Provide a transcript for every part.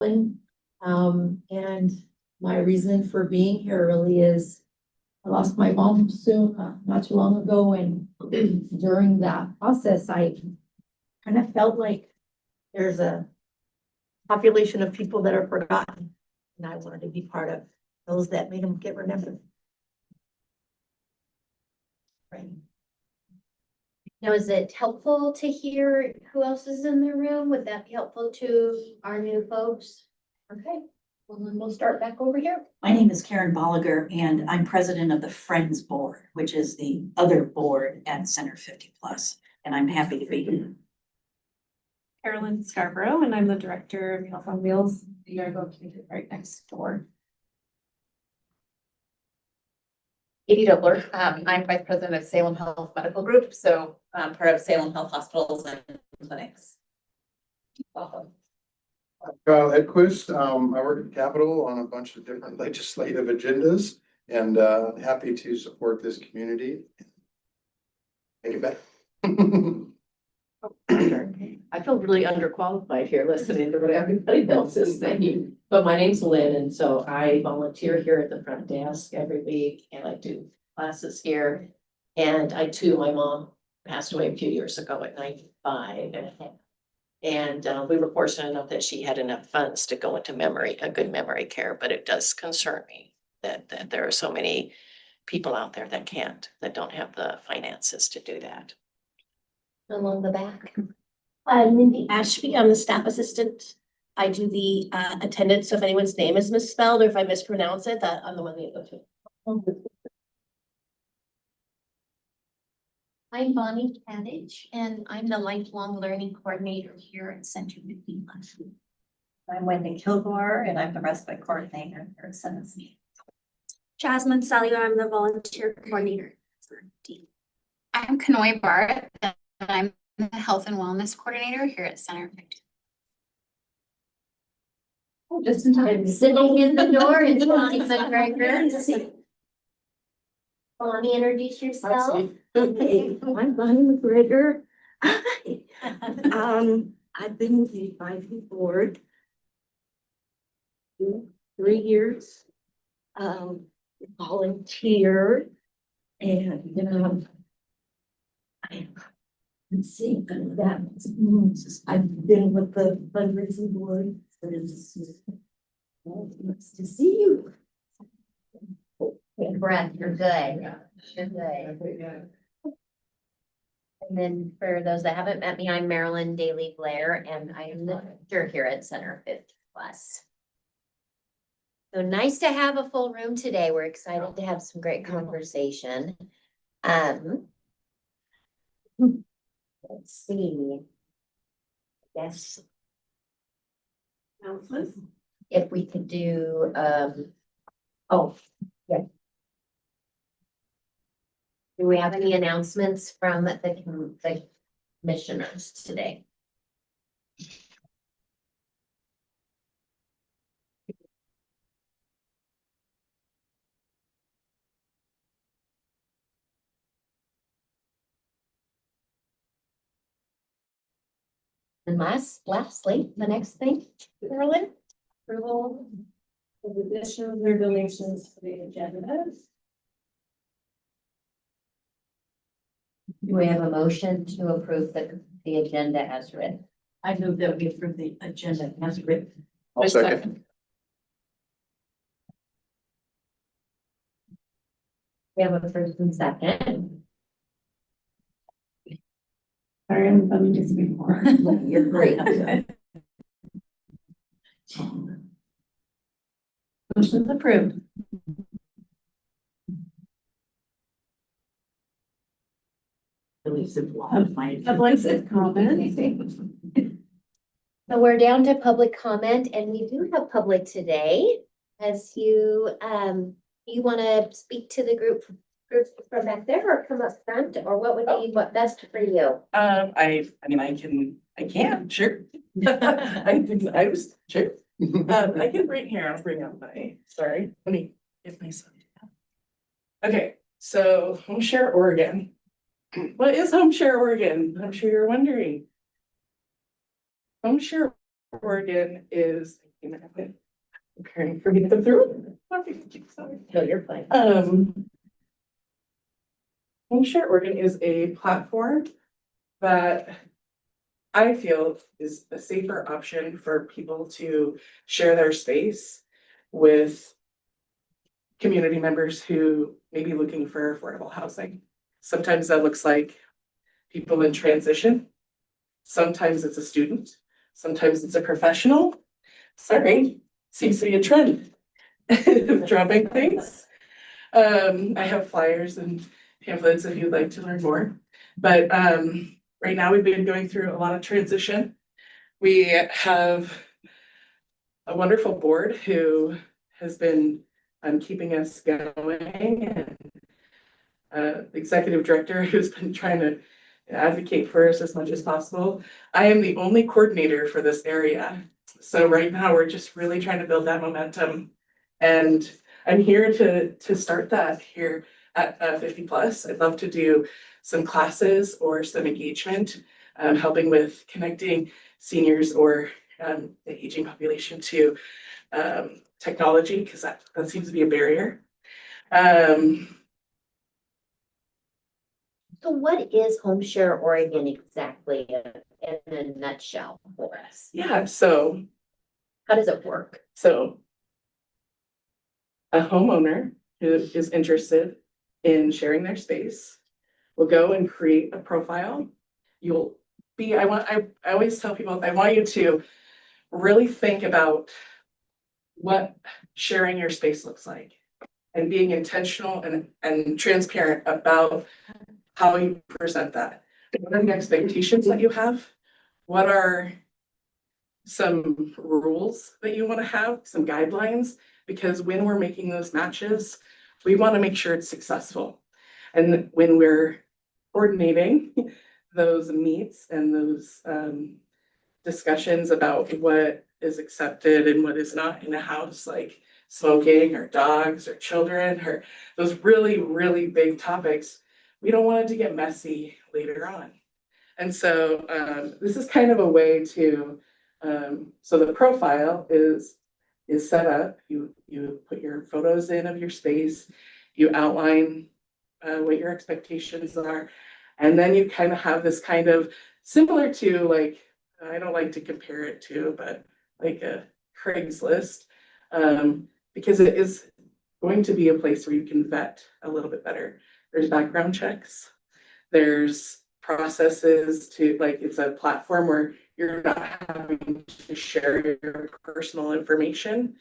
And my reason for being here really is I lost my mom soon, not too long ago, and during that process, I kind of felt like there's a population of people that are forgotten, and I wanted to be part of those that made them get remembered. Right. Now, is it helpful to hear who else is in the room? Would that be helpful to our new folks? Okay, well, then we'll start back over here. My name is Karen Bolliger, and I'm president of the Friends Board, which is the other board at Center 50 Plus, and I'm happy to be here. Carolyn Scarborough, and I'm the director of Health on Wheels. You are located right next door. Katie Dobler. I'm vice president of Salem Health Medical Group, so I'm part of Salem Health Hospitals and Clinics. Welcome. Kyle Edquist, I work at Capitol on a bunch of different legislative agendas and happy to support this community. Take it back. I feel really underqualified here listening to what everybody else is saying, but my name's Lynn, and so I volunteer here at the front desk every week, and I do classes here. And my mom passed away a few years ago at 95, and we were fortunate enough that she had enough funds to go into good memory care, but it does concern me that there are so many people out there that don't have the finances to do that. Along the back. I'm Mindy Ashby. I'm the staff assistant. I do the attendance. So if anyone's name is misspelled or if I mispronounce it, that I'm the one that you go to. I'm Bonnie Kadich, and I'm the lifelong learning coordinator here at Center 50 Plus. I'm Wendy Kilgore, and I'm the respite coordinator here at Center. Jasmine Salio. I'm the volunteer coordinator. I'm Kanoy Barrett, and I'm the health and wellness coordinator here at Center 50. Oh, just in time. Sitting in the door is Bonnie McGregor. Bonnie, introduce yourself. Okay, I'm Bonnie McGregor. I've been with the advisory board 3 years. Volunteer and let's see, I've been with the fundraising board. It's nice to see you. Take a breath, you're good. You're good. And then for those that haven't met me, I'm Marilyn Daly Blair, and I'm the director here at Center 50 Plus. So nice to have a full room today. We're excited to have some great conversation. Let's see. Yes. If we could do, oh, yeah. Do we have any announcements from the commissioners today? And lastly, the next thing, Carolyn, approval of additions or donations to the agenda. do we have a motion to approve the agenda as written? I move that we approve the agenda as written. I'll second. We have a first and second. Sorry, I'm coming to speak more. You're great. Motion's approved. Public comment. So we're down to public comment, and we do have public today. As you want to speak to the group from back there, or come up front, or what would be what best for you? I mean, I can, sure. I was, sure. I can bring here, I'll bring up sorry, let me get my son. Okay, so HomeShare Oregon. What is HomeShare Oregon? I'm sure you're wondering. HomeShare Oregon is Preparing for me to go through. Sorry. No, you're fine. HomeShare Oregon is a platform that I feel is a safer option for people to share their space with community members who may be looking for affordable housing. Sometimes that looks like people in transition. Sometimes it's a student. Sometimes it's a professional. Sorry, seems to be a trend. Dropping things. I have flyers and pamphlets if you'd like to learn more. But right now we've been going through a lot of transition. We have a wonderful board who has been keeping us going, and executive director who's been trying to advocate for us as much as possible. I am the only coordinator for this area. So right now we're just really trying to build that momentum. And I'm here to start that here at 50 Plus. I'd love to do some classes or some engagement, helping with connecting seniors or the aging population to technology, because that seems to be a barrier. So what is HomeShare Oregon exactly in a nutshell for us? Yeah, so How does it work? So a homeowner who is interested in sharing their space will go and create a profile. You'll be, I always tell people, I want you to really think about what sharing your space looks like and being intentional and transparent about how you present that. What are the expectations that you have? What are some rules that you want to have, some guidelines? Because when we're making those matches, we want to make sure it's successful. And when we're coordinating those meets and those discussions about what is accepted and what is not in a house, like smoking or dogs or children, or those really, really big topics, we don't want it to get messy later on. And so this is kind of a way to, so the profile is set up. You put your photos in of your space, you outline what your expectations are, and then you kind of have this kind of similar to, like, I don't like to compare it to, but like a Craigslist, because it is going to be a place where you can vet a little bit better. There's background checks, there's processes to, like, it's a platform where you're not having to share your personal information,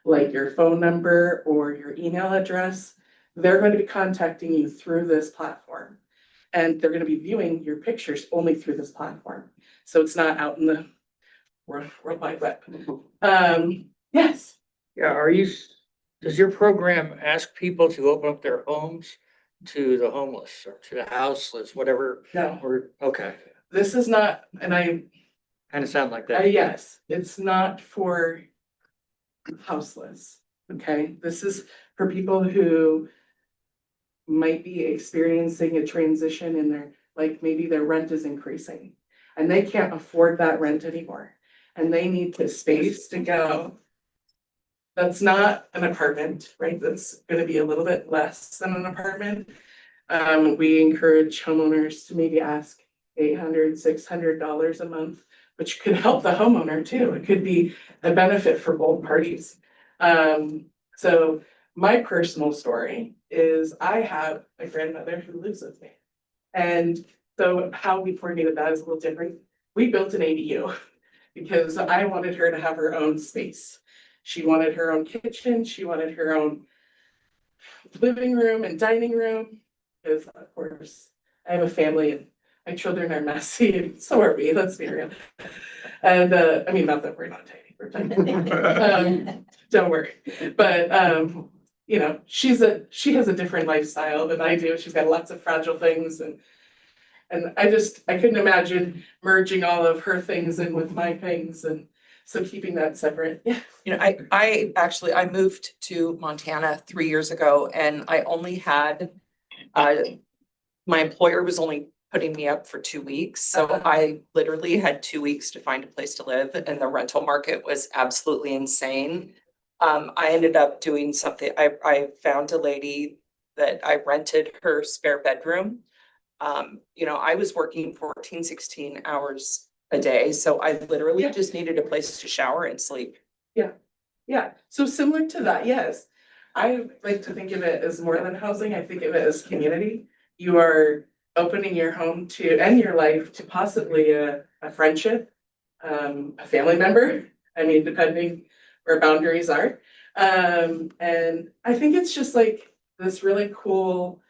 like your phone number or your email address. They're going to be contacting you through this platform, and they're going to be viewing your pictures only through this platform. So it's not out in the world wide web. Yes. Yeah, does your program ask people to open up their homes to the homeless or to the houseless, whatever? No, Okay, this is not, and I kind of sound like that. yes, it's not for houseless, okay? This is for people who might be experiencing a transition in their, like, maybe their rent is increasing and they can't afford that rent anymore and they need the space to go. That's not an apartment, right? That's gonna be a little bit less than an apartment. We encourage homeowners to maybe ask $800, $600 a month, which could help the homeowner too. It could be a benefit for both parties. So my personal story is I have a grandmother who lives with me. And so how we coordinated that is a little different. We built an ADU because I wanted her to have her own space. She wanted her own kitchen. She wanted her own living room and dining room. Because of course I have a family and my children are messy and so are we, let's be real. And I mean, not that we're not tiny, we're tiny. Don't worry. But you know, she has a different lifestyle than I do. She's got lots of fragile things and I couldn't imagine merging all of her things in with my things, and so keeping that separate. Yeah. You know, I moved to Montana 3 years ago and I only had, my employer was only putting me up for 2 weeks. So I literally had 2 weeks to find a place to live and the rental market was absolutely insane. I ended up doing something, I found a lady that I rented her spare bedroom. You know, I was working 14, 16 hours a day, so I literally just needed a place to shower and sleep. Yeah, so similar to that, yes. I like to think of it as more than housing. I think of it as community. You are opening your home to, and your life to possibly a friendship, a family member. I mean, depending where boundaries are. And I think it's just like this really cool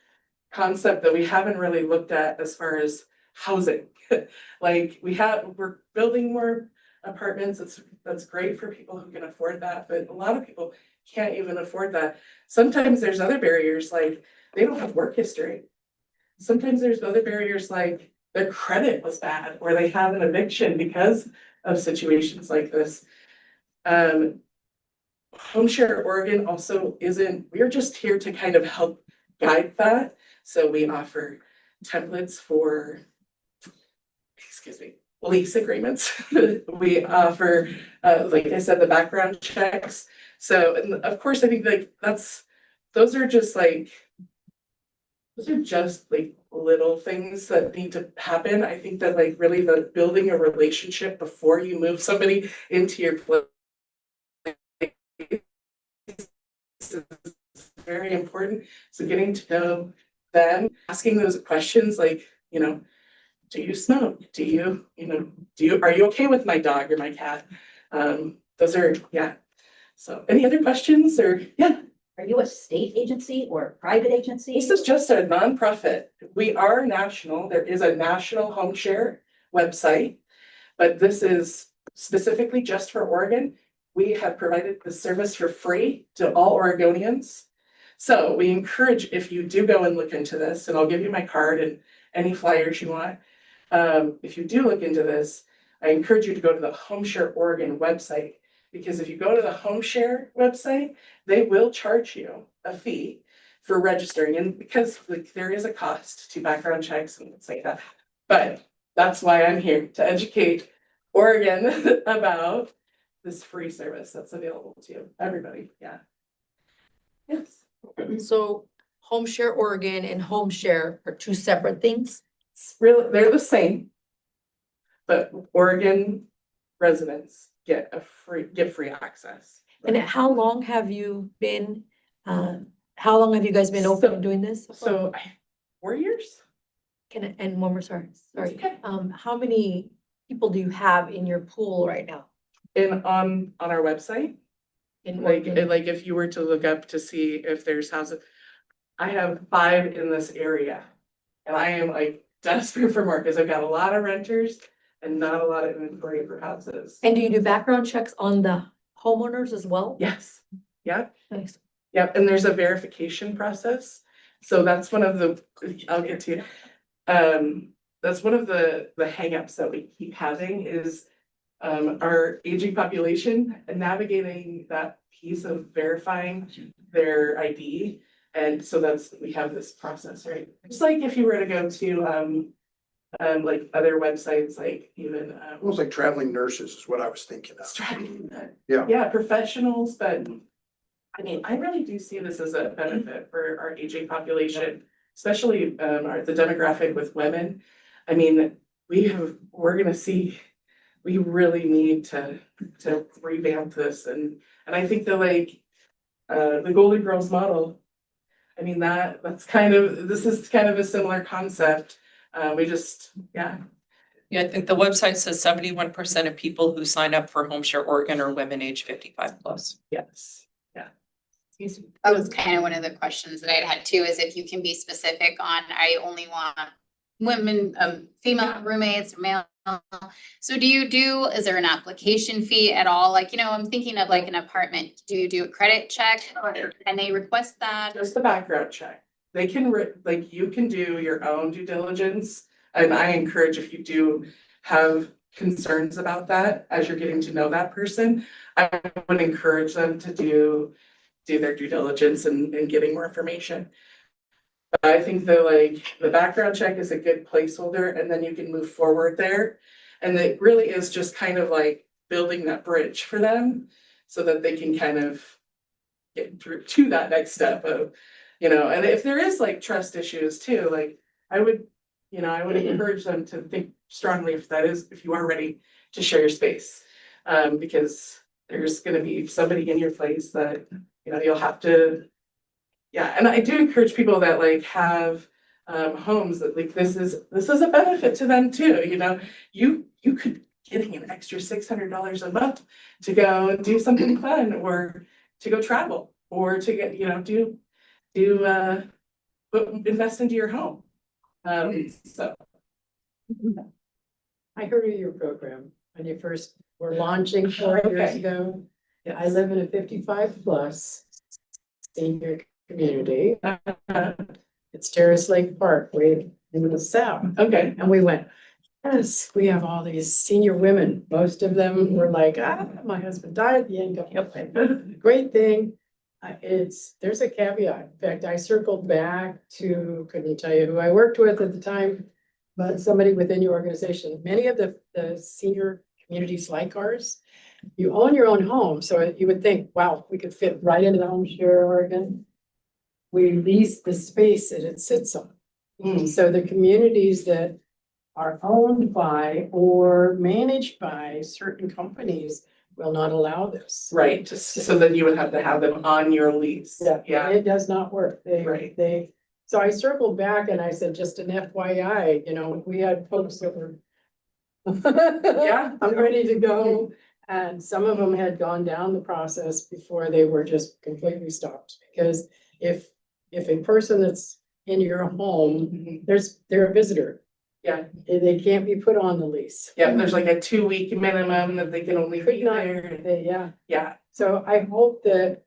concept that we haven't really looked at as far as housing. Like we're building more apartments. That's great for people who can afford that, but a lot of people can't even afford that. Sometimes there's other barriers, like they don't have work history. Sometimes there's other barriers like their credit was bad or they have an eviction because of situations like this. HomeShare Oregon also we're just here to kind of help guide that. So we offer templates for, lease agreements. We offer, like I said, the background checks. So, and of course, I think like those are just like little things that need to happen. I think that like really the building a relationship before you move somebody into your place is very important. So getting to know them, asking those questions like, you know, do you smoke? Are you okay with my dog or my cat? Those are, yeah. So any other questions or, yeah. Are you a state agency or a private agency? This is just a nonprofit. We are national. There is a national HomeShare website, but this is specifically just for Oregon. We have provided the service for free to all Oregonians. So we encourage, if you do go and look into this, and I'll give you my card and any flyers you want. If you do look into this, I encourage you to go to the HomeShare Oregon website, because if you go to the HomeShare website, they will charge you a fee for registering, and because like there is a cost to background checks and things like that. But that's why I'm here to educate Oregon about this free service that's available to everybody. Yeah. Yes. So HomeShare Oregon and HomeShare are two separate things? It's really, they're the same. But Oregon residents get free access. And how long have you been, how long have you guys been open and doing this? So 4 years. And one more, sorry. Okay. How many people do you have in your pool right now? On our website, like if you were to look up to see if there's houses, I have 5 in this area. And I am like desperate for more because I've got a lot of renters and not a lot of inventory for houses. And do you do background checks on the homeowners as well? Yes. Yep. Nice. Yep. And there's a verification process. So that's one of the, I'll get to, that's one of the hangups that we keep having is our aging population and navigating that piece of verifying their ID. And so we have this process, right? Just like if you were to go to like other websites, like even Almost like traveling nurses is what I was thinking of. yeah, professionals, but I mean, I really do see this as a benefit for our aging population, especially the demographic with women. I mean, we're gonna see, we really need to revamp this, and I think that like the Golden Girls model, I mean, this is kind of a similar concept. We just, yeah. Yeah, I think the website says 71% of people who sign up for HomeShare Oregon are women age 55 plus. Yes, yeah. That was kind of one of the questions that I had too, is if you can be specific on, I only want women, female roommates, male. So is there an application fee at all? Like, I'm thinking of like an apartment. Do you do a credit check or can they request that? Just the background check. They can, you can do your own due diligence. And I encourage, if you do have concerns about that, as you're getting to know that person, I would encourage them to do their due diligence and getting more information. But I think that like the background check is a good placeholder and then you can move forward there. And it really is just kind of like building that bridge for them so that they can kind of get through to that next step of, and if there is like trust issues too, like I would encourage them to think strongly if you are ready to share your space. Because there's gonna be somebody in your place that, you'll have to. Yeah, and I do encourage people that like have homes that like this is a benefit to them too, you could getting an extra $600 a month to go and do something fun or to go travel or to get, invest into your home. So. I heard of your program when you first were launching 4 years Okay. ago. I live in a 55+ senior community. It's Terrace Lake Park, way in the south. Okay. And we went, yes, we have all these senior women. Most of them were like, my husband died, the income. Yep. Great thing. There's a caveat. In fact, I circled back to, couldn't tell you who I worked with at the time, but somebody within your organization. Many of the senior communities like ours, you own your own home. So you would think, wow, we could fit right into the home share Oregon. We lease the space that it sits on. So the communities that are owned by or managed by certain companies will not allow this. Right, just so that you would have to have them on your lease. Yeah. It does not work. Right. So I circled back and I said, just an FYI, we had folks that were. Yeah. I'm ready to go. And some of them had gone down the process before they were just completely stopped. Because if a person that's in your home, they're a visitor. Yeah. They can't be put on the lease. Yeah, there's like a 2-week minimum that they can only be there. Yeah. So I hope that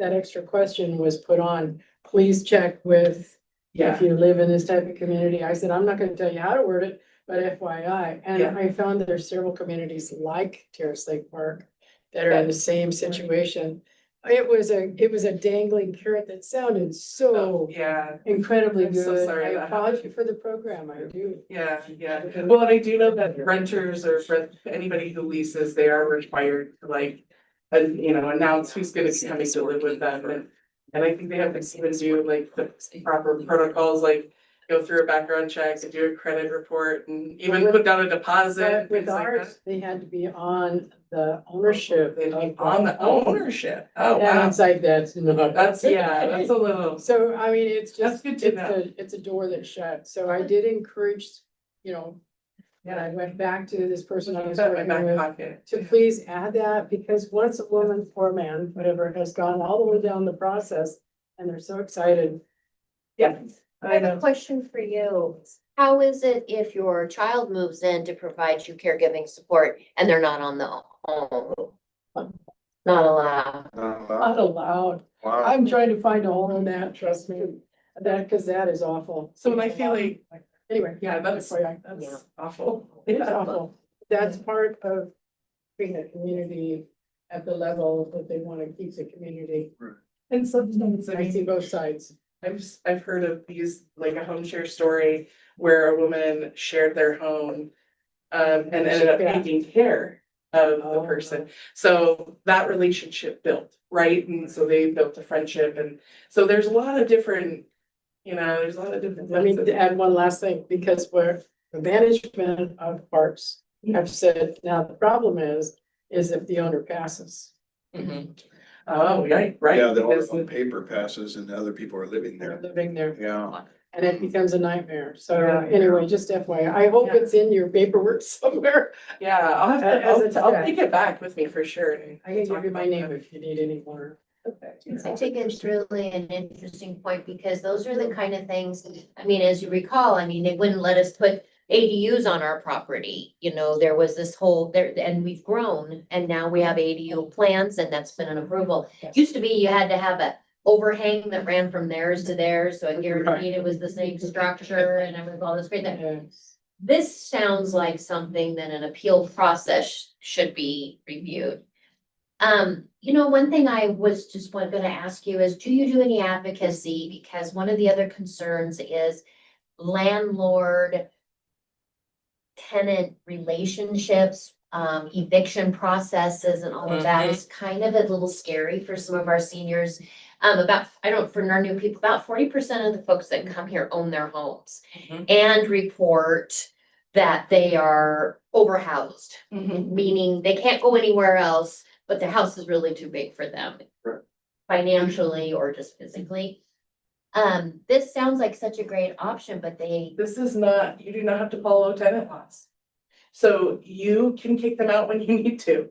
extra question was put on. Please check with, if you live in this type of community. I said, I'm not gonna tell you how to word it, but FYI. And Yeah. I found that there's several communities like Terrace Lake Park that are in the same situation. It was a dangling carrot that sounded so Yeah, incredibly I'm so good. sorry I that applaud happened. you for the program. I do. yeah. Well, and I do know that renters or anybody who leases, they are required to like, announce who's gonna be coming to live with them. And I think they have to even do like the proper protocols, like go through a background check and do a credit report and even put down a deposit. But with things like ours, that. they had to be on the ownership. They'd be of on the ownership. Oh, And wow. it's like, that's not. That's a little. So, I mean, it's That's just, good to know. it's a door that's shut. So I did encourage, and I went back to this person I was Put it in my working back with pocket. to please add that, because once a woman or man, whatever, has gone all the way down the process and they're so excited. Yeah. I have a question for you. How is it if your child moves in to provide you caregiving support and they're not on the home? Not allowed. Not allowed. Wow. I'm trying to find a hole in that, trust me. Because that is awful. So when I feel like, Anyway. yeah, that's Yeah. awful. It's awful. That's part of being a community at the level that they want to keep the community. And sometimes, I I see mean, both sides. I've heard of these, like a home share story where a woman shared their home. And ended up taking care of the person. So that relationship built, right? And so they built a friendship. And so there's a lot of different, there's a lot of different. Let me add one last thing, because we're the management of parks have said, now the problem is if the owner passes. Oh, yeah, right. Yeah, the because on paper passes and other people are living They're there. living there. Yeah. And it becomes a nightmare. So Yeah. anyway, just FYI, I hope Yeah. it's in your paperwork somewhere. Yeah, I'll have As to, a I'll check. take it back with me for sure. I can give you my name if you need any more. I think it's really an interesting point because those are the kind of things, I mean, as you recall, I mean, they wouldn't let us put ADUs on our property. There was this whole there, and we've grown and now we have ADU plans and that's been an approval. Used to be you had to have a overhang that ran from theirs to theirs, so it guaranteed it was the same structure and it was all this great thing. This sounds like something that an appeal process should be reviewed. One thing I was just gonna ask you is, do you do any advocacy? Because one of the other concerns is landlord tenant relationships, eviction processes and all of that is kind of a little scary for some of our seniors. For our new people, about 40% of the folks that come here own their homes and report that they are overhoused, meaning they can't go anywhere else, but the house is really too big for them. Right. Financially or just physically. This sounds like such a great option, but This is not, you do not have to follow tenant laws. So you can kick them out when you need to.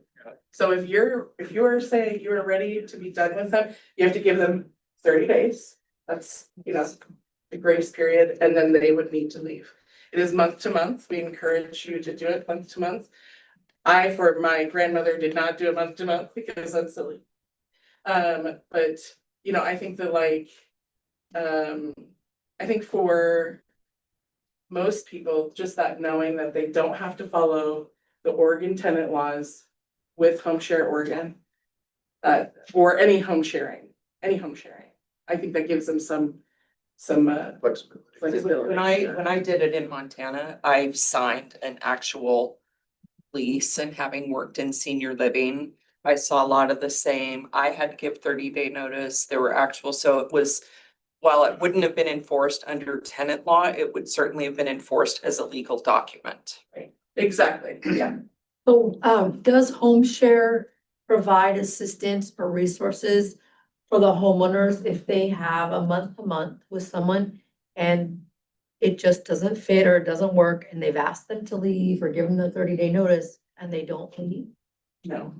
So if you're saying you're ready to be done with them, you have to give them 30 days. That's, the grace period, and then they would need to leave. It is month to month. We encourage you to do it month to month. For my grandmother, did not do it month to month because that's silly. But I think that I think for most people, just that knowing that they don't have to follow the Oregon tenant laws with Home Share Oregon, or any home sharing. I think that gives them some flexibility. When I did it in Montana, I signed an actual lease, and having worked in senior living, I saw a lot of the same. I had to give 30-day notice. There were so it was, while it wouldn't have been enforced under tenant law, it would certainly have been enforced as a legal document. Right. Exactly, yeah. So, does Home Share provide assistance or resources for the homeowners if they have a month to month with someone and it just doesn't fit or it doesn't work and they've asked them to leave or give them the 30-day notice and they don't leave? No.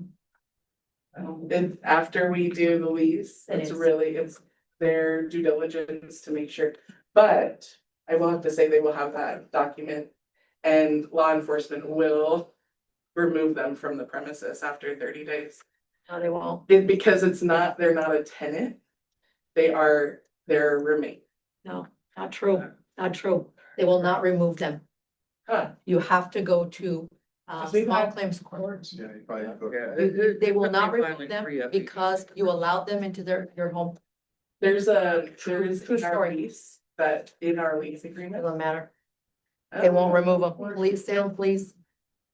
And after we do the lease, it's their due diligence to make sure, but I will have to say they will have that document and law enforcement will remove them from the premises after 30 days. No, they won't. Because they're not a tenant, they're roommate. No, not true, not true. They will not remove them. Huh. You have to go to, we've small had- claims court. Yeah, you probably have to go. They will not Filing remove them free because you allowed them into your home. There is True in our story. lease, in our lease agreement. Doesn't matter. They won't remove them. Police, Salem Police,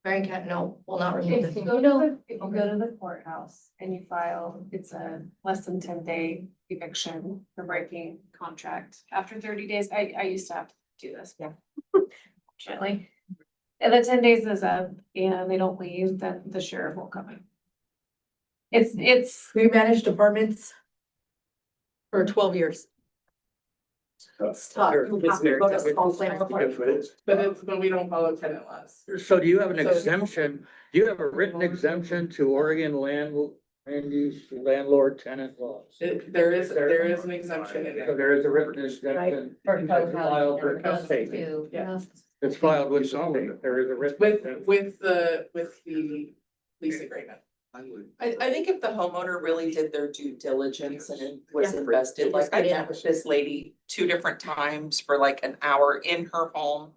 Marion County, no, will not remove If you them. go to the courthouse and you file, it's a less than 10-day eviction for breaking contract. After 30 days, I used to have to do this, yeah. Fortunately. And the 10 days is up and they don't leave, then the sheriff will come in. It's We managed apartments for 12 years. It's tough. You have to go to small claims court. But we don't follow tenant laws. So do you have an So- exemption? Do you have a written exemption to Oregon land use landlord tenant laws? There is an exemption in So it. there is a written exemption. It's filed with the state. Yeah. It's filed with the state. There is a written. With the lease agreement. I think if the homeowner really did their due diligence and it was invested, like I met with this lady 2 different times for like an hour in her home.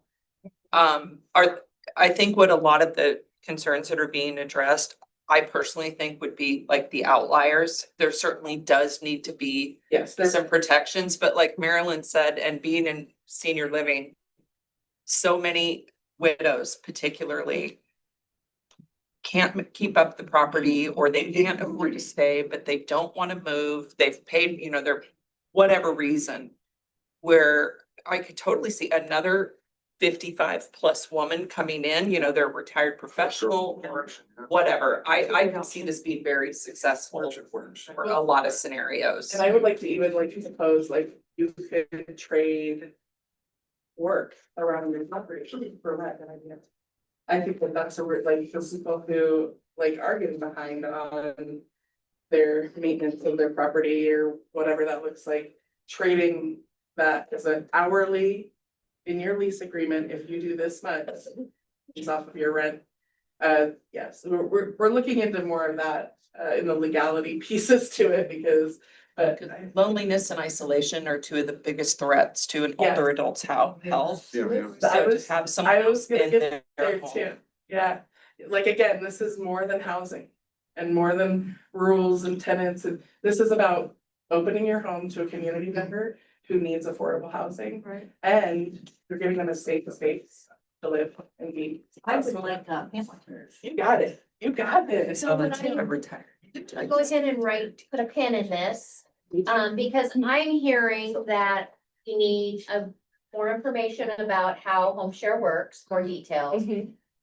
I think what a lot of the concerns that are being addressed, I personally think would be like the outliers. There certainly does need to be Yes, some protections, but like Marilyn said, and being in senior living, so many widows particularly can't keep up the property or they can't afford to stay, but they don't want to move. They've paid, their whatever reason, where I could totally see another 55+ woman coming in, they're a retired professional or whatever. I can see this being very successful for a lot of scenarios. and I would like to even propose you could trade work around your property for rent. I think that's a weird, for people who are getting behind on their maintenance of their property or whatever that looks like, trading that as an hourly in your lease agreement, if you do this much, it's off of your rent. Yes, we're looking into more of that in the legality pieces to it because Loneliness and isolation are 2 of the biggest threats to an Yes. older adult's health. Yeah, yeah. So to have someone I was gonna in get their there home. too. Yeah, again, this is more than housing. and more than rules and tenants. And this is about opening your home to a community member who needs affordable housing. Right. And you're giving them a safe space to live and be. I would like a pamphlet. You got it. You got this. So when I- I'm retired. Go ahead and put a pin in this, because I'm hearing that we need more information about how home share works, more details.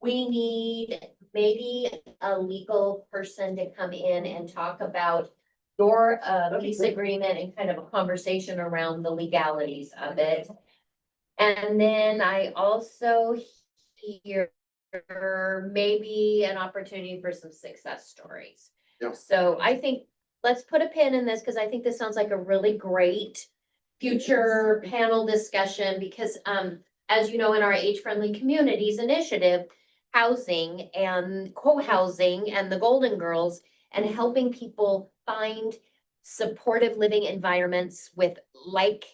We need maybe a legal person to come in and talk about your lease agreement and kind of a conversation around the legalities of it. And then I also hear maybe an opportunity for some success stories. Yeah. So I think, let's put a pin in this, because I think this sounds like a really great future panel discussion, because as you know, in our age-friendly communities initiative, housing and co-housing and the Golden Girls and helping people find supportive living environments with like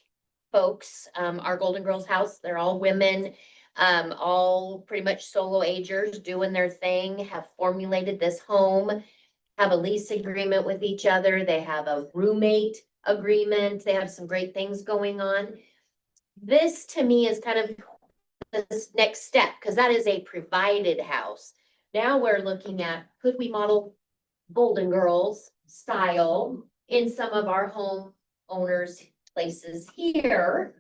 folks, our Golden Girls house, they're all women, all pretty much solo agers doing their thing, have formulated this home, have a lease agreement with each other. They have a roommate agreement. They have some great things going on. This to me is kind of this next step, because that is a provided house. Now we're looking at, could we model Golden Girls style in some of our home owners' places here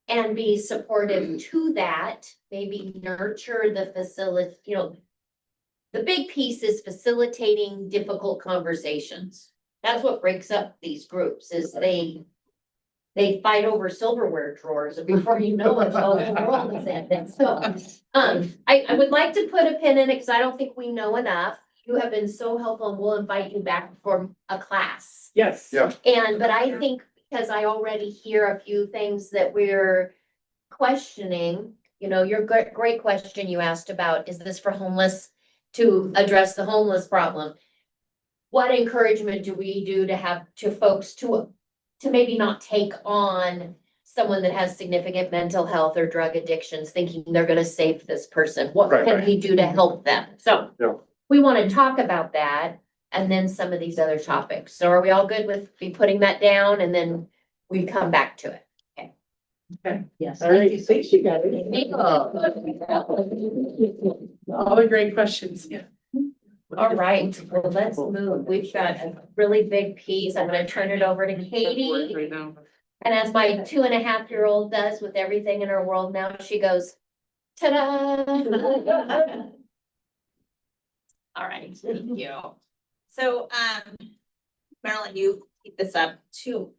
and be supportive to that, maybe nurture the facility, you know, the big piece is facilitating difficult conversations. That's what breaks up these groups, is they fight over silverware drawers, and before you know it, the whole world is ending. So, I would like to put a pin in it, because I don't think we know enough. You have been so helpful, and we'll invite you back for a class. Yes. Yeah. But I think, because I already hear a few things that we're questioning, you know, your great question you asked about, is this for homeless, to address the homeless problem? What encouragement do we do to have to folks to maybe not take on someone that has significant mental health or drug addictions, thinking they're gonna save this person? What Right, can right. we do to help them? So Yeah. we want to talk about that, and then some of these other topics. So are we all good with me putting that down, and then we come back to it? Yes. All right, thank you guys. All All the great questions, yeah. right, well, let's move. We've got a really big piece. I'm gonna turn it over to Katie. Right now. And as my 2.5-year-old does with everything in her world now, she goes, ta-da. All right, thank you. So, Marilyn, you picked this up two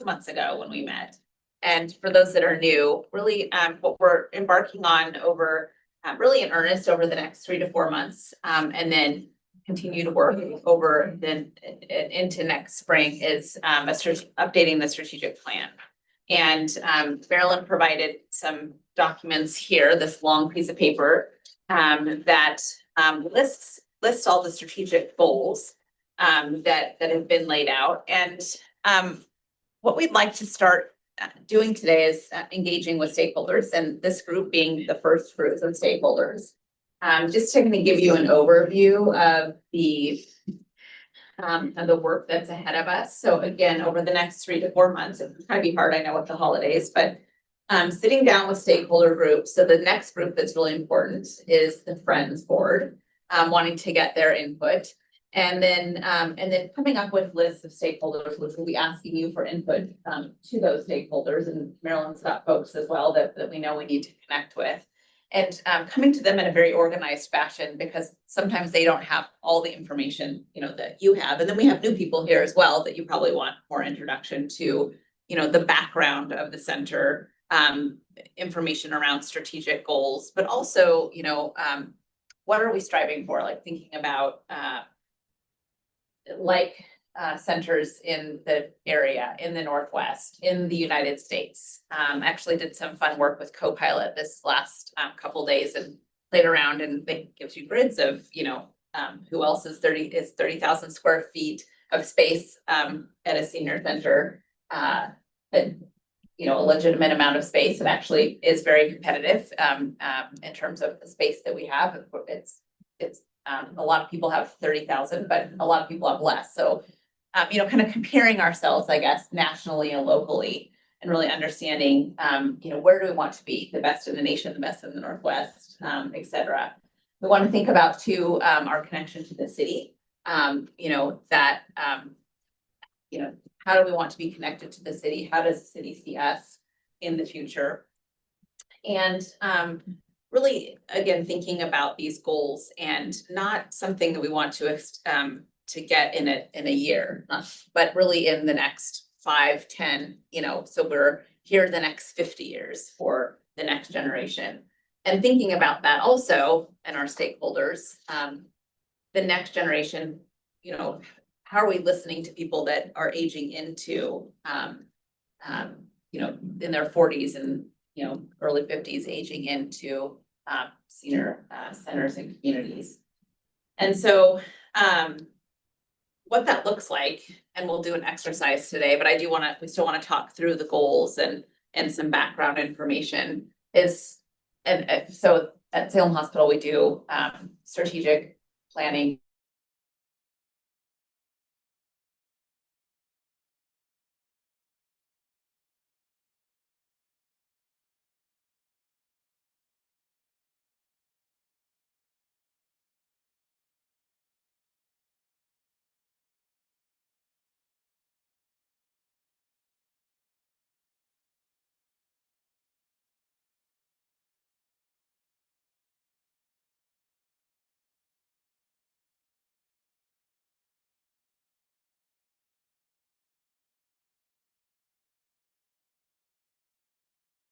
months ago when we met. And for those that are new, really, what we're embarking on over, really in earnest over the next 3 to 4 months, and then continue to work over then into next spring is, updating the strategic plan. And, Marilyn provided some documents here, this long piece of paper, that, lists all the strategic goals, that have been laid out. And, what we'd like to start doing today is engaging with stakeholders, and this group being the first group of stakeholders. Just to kind of give you an overview of the work that's ahead of us. So again, over the next 3 to 4 months, it's kind of be hard, I know, with the holidays, but sitting down with stakeholder groups. So the next group that's really important is the Friends Board, wanting to get their input. And then coming up with lists of stakeholders, which we'll be asking you for input to those stakeholders, and Marilyn's got folks as well that we know we need to connect with. And coming to them in a very organized fashion, because sometimes they don't have all the information, you know, that you have. And then we have new people here as well that you probably want more introduction to, you know, the background of the center, information around strategic goals, but also, you know, what are we striving for? Like thinking about centers in the area, in the Northwest, in the United States. Actually did some fun work with Copilot this last couple days and played around, and it gives you grids of, you know, who else is 30,000 square feet of space at a senior center, that, you know, a legitimate amount of space, and actually is very competitive in terms of the space that we have. It's A lot of people have 30,000, but a lot of people have less. So, kind of comparing ourselves, I guess, nationally and locally and really understanding, where do we want to be? The best in the nation, the best in the Northwest, et cetera. We want to think about too, our connection to the city. How do we want to be connected to the city? How does the city see us in the future? And really, again, thinking about these goals and not something that we want to get in a year, but really in the next 5, 10, so we're here the next 50 years for the next generation. And thinking about that also and our stakeholders, the next generation, how are we listening to people that are aging into, in their 40s and, early 50s, aging into senior centers and communities. And so what that looks like, and we'll do an exercise today, but we still want to talk through the goals and some background information is, and so at Salem Hospital, we do strategic planning.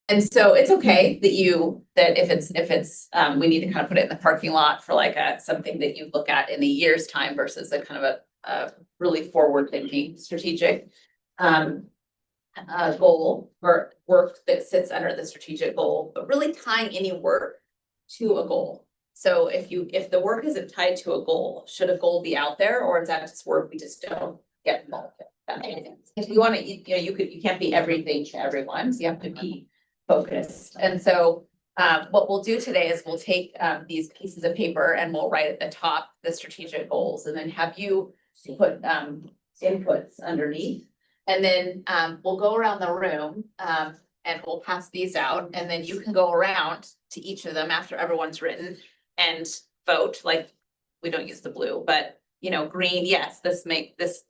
And so it's okay that if it's, we need to kind of put it in the parking lot for like something that you look at in a year's time versus a kind of a really forward-thinking strategic goal or work that sits under the strategic goal, but really tying any work to a goal. So if the work isn't tied to a goal, should a goal be out there, or is that just work we just don't get involved in? That makes sense. If you want to, you can't be everything to everyone, so you have to be focused. And so what we'll do today is we'll take these pieces of paper and we'll write at the top the strategic goals, and then have you put inputs underneath. And then we'll go around the room and we'll pass these out, and then you can go around to each of them after everyone's written and vote. Like, we don't use the blue, but green, yes, this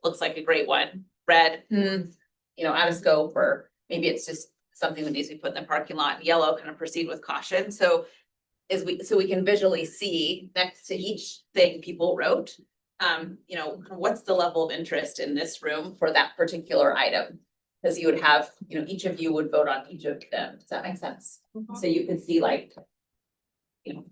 looks like a great one. Red, out of scope, or maybe it's just something that needs to be put in the parking lot. Yellow, kind of proceed with caution. So we can visually see next to each thing people wrote, what's the level of interest in this room for that particular item? Because you would have, each of you would vote on each of them. Does that make sense? So you could see like,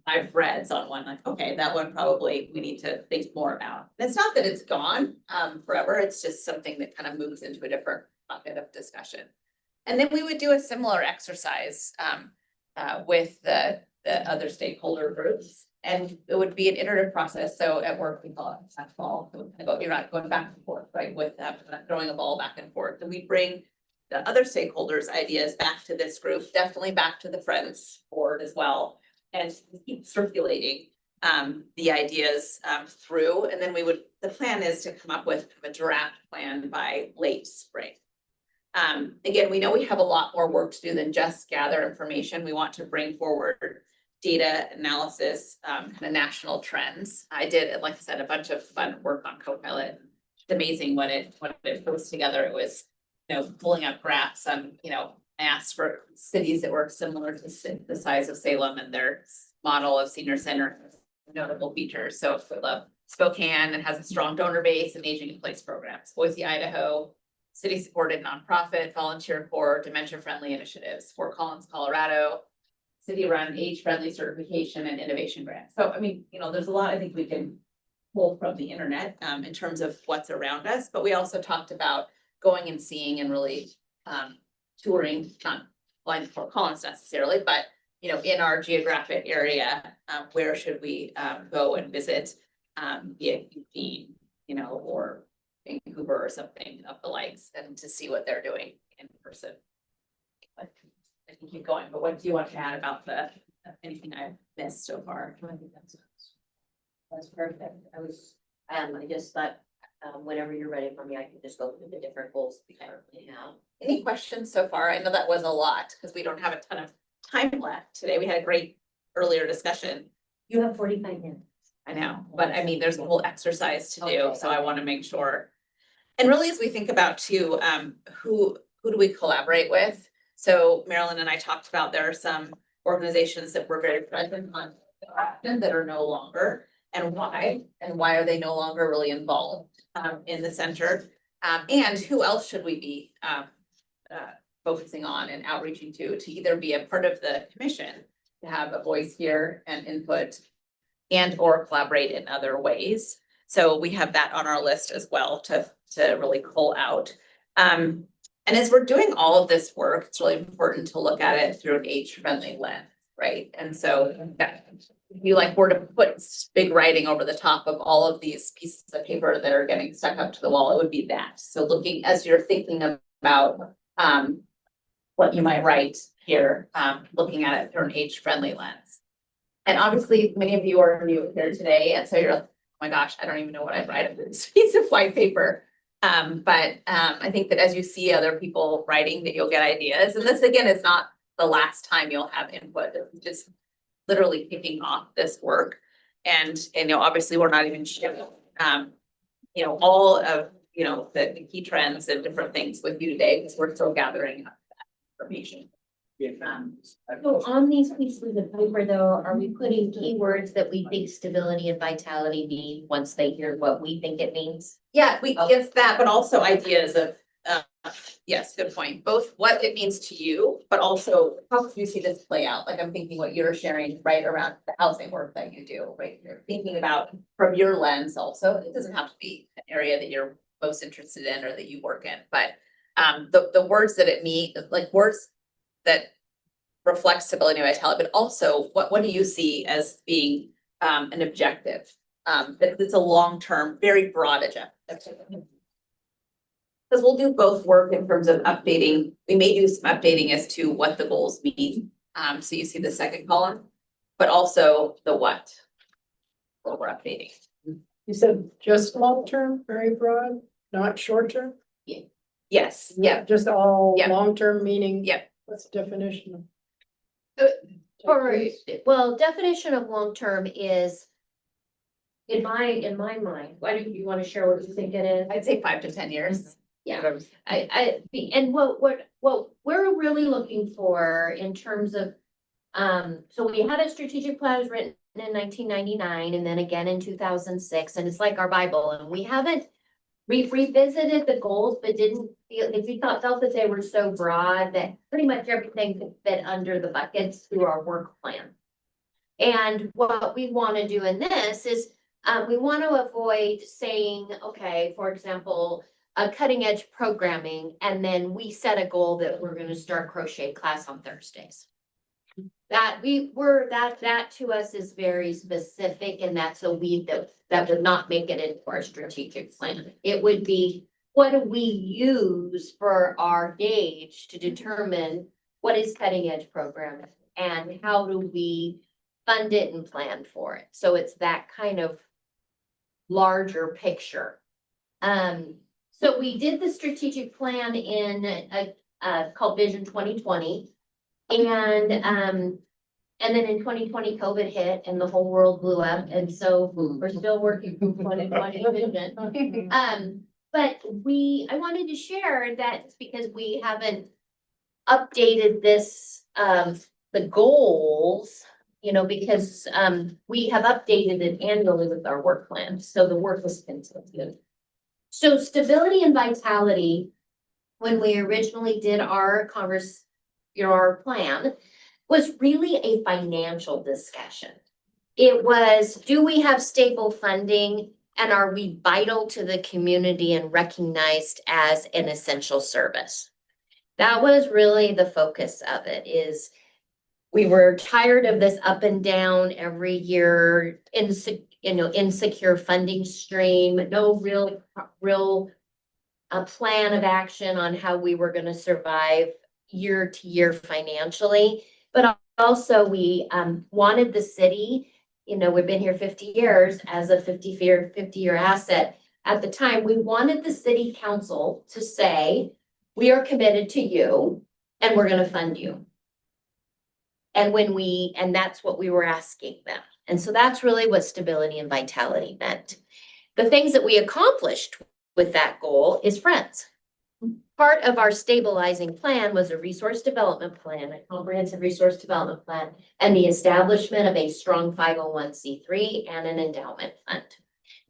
5 reds on one, like, okay, that one probably we need to think more about. And it's not that it's gone forever. It's just something that kind of moves into a different bucket of discussion. And then we would do a similar exercise with the other stakeholder groups, and it would be an iterative process. So at work, we call it ball. You're not going back and forth, right? With throwing a ball back and forth. And we bring the other stakeholders' ideas back to this group, definitely back to the Friends board as well, and keep circulating the ideas through. And then the plan is to come up with a draft plan by late spring. Again, we know we have a lot more work to do than just gather information. We want to bring forward data analysis, kind of national trends. I did, like I said, a bunch of fun work on Copilot. It's amazing when it puts together. It was, pulling up graphs on, I asked for cities that were similar to the size of Salem and their model of senior center notable features. So Spokane, it has a strong donor base and aging in place programs. Boise, Idaho, city-supported nonprofit, volunteer corps, dementia-friendly initiatives. Fort Collins, Colorado, city-run age-friendly certification and innovation grants. So, there's a lot I think we can pull from the internet in terms of what's around us, but we also talked about going and seeing and really touring, not blind Fort Collins necessarily, but, in our geographic area, where should we go and visit, be it Eugene, or Vancouver or something of the likes, and to see what they're doing in person. But I can keep going, but what do you want to add about anything I've missed so far? That's perfect. I just thought, whenever you're ready for me, I can just go through the different goals we currently have. Any questions so far? I know that was a lot because we don't have a ton of time left today. We had a great earlier discussion. You have 45 minutes. I know, but I mean, there's a whole exercise to do, Okay, so I okay. want to make sure. And really, as we think about too, who do we collaborate with? So Marilyn and I talked about there are some organizations that were very present on that are no longer, and why are they no longer really involved in the center? And who else should we be focusing on and outreaching to either be a part of the commission, to have a voice here and input, and or collaborate in other ways. So we have that on our list as well to really pull out. And as we're doing all of this work, it's really important to look at it through an age-friendly lens, right? And so if you like were to put big writing over the top of all of these pieces of paper that are getting stuck up to the wall, it would be that. So looking, as you're thinking about what you might write here, looking at it through an age-friendly lens. And obviously, many of you are new here today, and so you're like, oh my gosh, I don't even know what I'd write on this piece of white paper. But I think that as you see other people writing, that you'll get ideas. And this, again, is not the last time you'll have input. It's just literally kicking off this work. And obviously, we're not even sharing, all of, the key trends and different things with you today, because we're still gathering up that information. So on these pieces of paper though, are we putting keywords that we think stability and vitality mean once they hear what we think it means? Yeah, it's that, but also ideas of, yes, good point. Both what it means to you, but also how do you see this play out? Like I'm thinking what you're sharing right around the housing work that you do, right? You're thinking about from your lens also. It doesn't have to be an area that you're most interested in or that you work in, but the words that it mean, like words that reflect stability and vitality, but also what do you see as being an objective? That it's a long-term, very broad objective. Because we'll do both work in terms of updating. We may do some updating as to what the goals mean. So you see the second column, but also the what we're updating. You said just long-term, very broad, not short-term? Yes, yeah, Just all Yeah. long-term meaning? Yep. What's the definition of? Well, definition of long-term is in my mind, why don't you want to share what you think it is? I'd say 5 to 10 years. Yeah, and what we're really looking for in terms of, so we had a strategic plan was written in 1999 and then again in 2006, and it's like our Bible, and we've revisited the goals, but felt that they were so broad that pretty much everything could fit under the buckets through our work plan. And what we want to do in this is, we want to avoid saying, okay, for example, cutting edge programming, and then we set a goal that we're going to start crochet class on Thursdays. That to us is very specific, and that's a weed that would not make it into our strategic plan. It would be, what do we use for our gauge to determine what is cutting edge programming and how do we fund it and plan for it? So it's that kind of larger picture. So we did the strategic plan in called Vision 2020. And then in 2020, COVID hit and the whole world blew up. And so we're still working from 2020 vision. But I wanted to share that because we haven't updated this, the goals, because we have updated it annually with our work plan. So the work was continued. So stability and vitality, when we originally did our our plan, was really a financial discussion. It was, do we have stable funding and are we vital to the community and recognized as an essential service? That was really the focus of it. Is we were tired of this up and down every year, insecure funding stream, no real plan of action on how we were going to survive year to year financially. But also we wanted the city you know, we've been here 50 years as a 50-year asset. At the time, we wanted the city council to say, we are committed to you and we're gonna fund you. And that's what we were asking them. And so that's really what stability and vitality meant. The things that we accomplished with that goal is Friends. Part of our stabilizing plan was a resource development plan, a comprehensive resource development plan, and the establishment of a strong 501c3 and an endowment fund.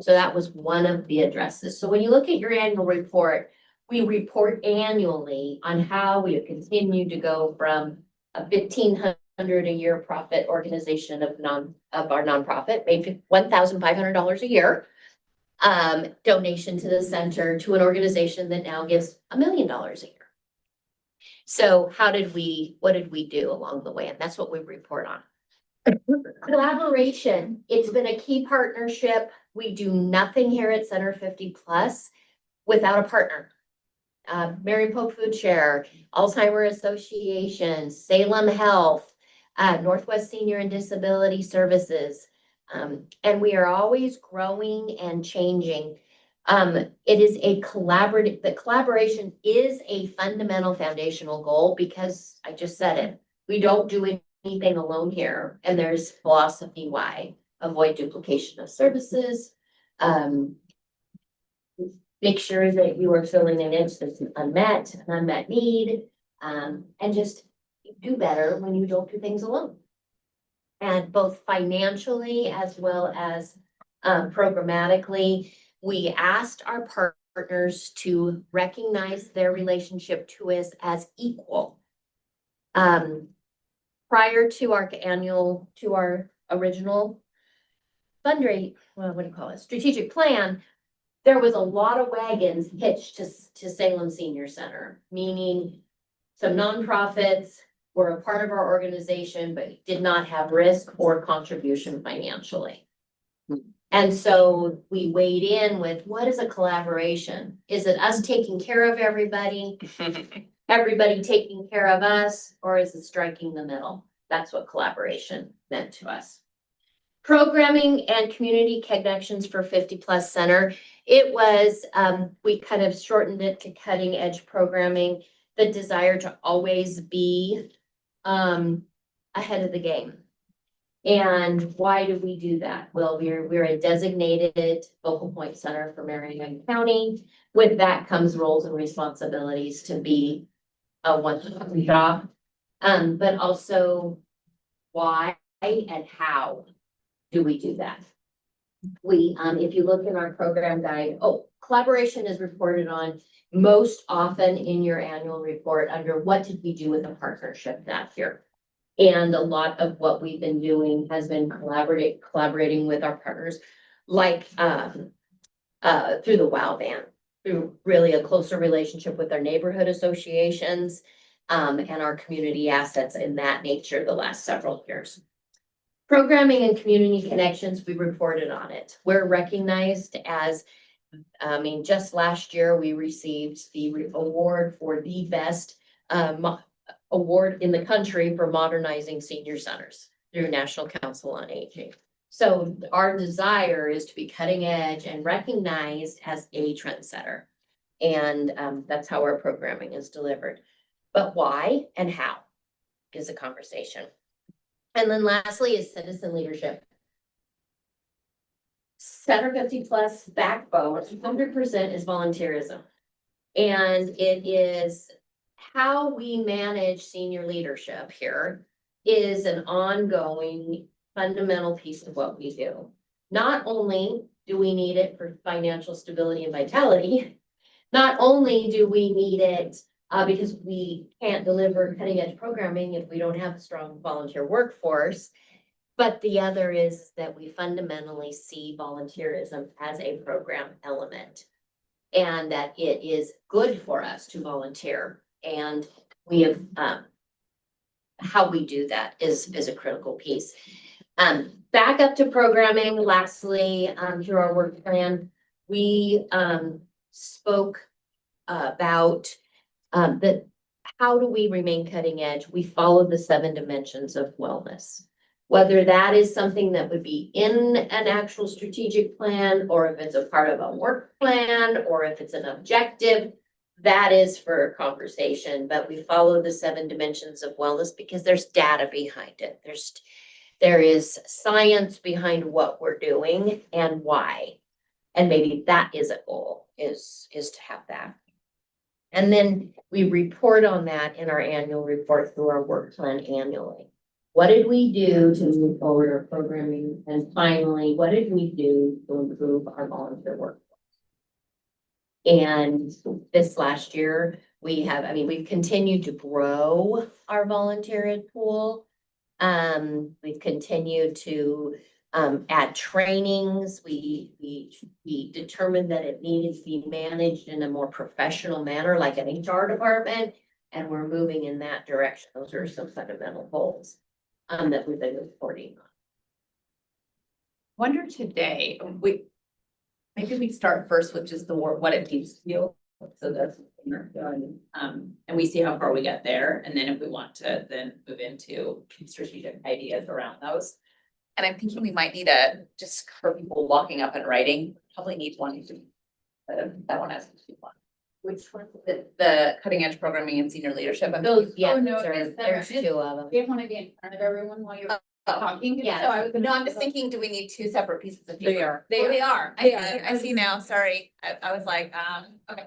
So that was one of the addresses. So when you look at your annual report, we report annually on how we have continued to go from a $1,500 a year profit organization of our nonprofit, made $1,500 a year. Donation to the center to an organization that now gives $1 million a year. So what did we do along the way? And that's what we report on. Collaboration, it's been a key partnership. We do nothing here at Center 50 Plus without a partner. Mary Pope Food Share, Alzheimer's Association, Salem Health, Northwest Senior and Disability Services. And we are always growing and changing. It is a collaborative, the collaboration is a fundamental foundational goal because I just said it. We don't do anything alone here. And there's philosophy why. Avoid duplication of services. Make sure that you are filling an niche that's an unmet need. And just do better when you don't do things alone. And both financially as well as programmatically, we asked our partners to recognize their relationship to us as equal. Prior to our original fundraising, well, what do you call it? Strategic plan, there was a lot of wagons hitched to Salem Senior Center, meaning some nonprofits were a part of our organization, but did not have risk or contribution financially. And so we weighed in with, what is a collaboration? Is it us taking care of everybody? Everybody taking care of us, or is it striking the middle? That's what collaboration meant to us. Programming and community connections for 50 Plus Center. It was, we kind of shortened it to cutting edge programming, the desire to always be ahead of the game. And why do we do that? Well, we're a designated focal point center for Marion County. With that comes roles and responsibilities to be a one-stop shop. But also why and how do we do that? We, if you look in our program guide, collaboration is reported on most often in your annual report under what did we do with the partnership that year? And a lot of what we've been doing has been collaborating with our partners, like through the WOW Van, through really a closer relationship with our neighborhood associations and our community assets in that nature the last several years. Programming and community connections, we reported on it. We're recognized as, just last year, we received the award for the best award in the country for modernizing senior centers through National Council on Aging. So our desire is to be cutting edge and recognized as a trendsetter. And that's how our programming is delivered. But why and how is a conversation. And then lastly is citizen leadership. Center 50 Plus backbone, 100% is volunteerism. And it is how we manage senior leadership here is an ongoing fundamental piece of what we do. Not only do we need it for financial stability and vitality, not only do we need it because we can't deliver cutting edge programming if we don't have a strong volunteer workforce, but the other is that we fundamentally see volunteerism as a program element and that it is good for us to volunteer. And we have, how we do that is a critical piece. Back up to programming, lastly, through our work plan, we spoke about how do we remain cutting edge? We followed the 7 dimensions of wellness. Whether that is something that would be in an actual strategic plan, or if it's a part of a work plan, or if it's an objective, that is for conversation, but we follow the 7 dimensions of wellness because there's data behind it. There is science behind what we're doing and why. And maybe that is a goal, is to have that. And then we report on that in our annual report through our work plan annually. What did we do to move forward our programming? And finally, what did we do to improve our volunteer workforce? And this last year, we've continued to grow our volunteer pool. We've continued to add trainings. We determined that it needed to be managed in a more professional manner, like an HR department, and we're moving in that direction. Those are some fundamental goals that we've been reporting on. Wonder today, maybe we start first with just the word, what it means to you. So that's what we're doing. And we see how far we get there. And then if we want to then move into strategic ideas around those. And I'm thinking we might need just for people walking up and writing, probably need one. That one has to be one. Which one? The cutting edge programming and senior leadership. Those, yeah, no, there's it's 2 of them. We didn't want to be in front of everyone while you're talking. yeah. So I was. No, I'm just thinking, do we need 2 separate pieces of paper? They are. They are. They are. I see now, sorry. I was like, okay.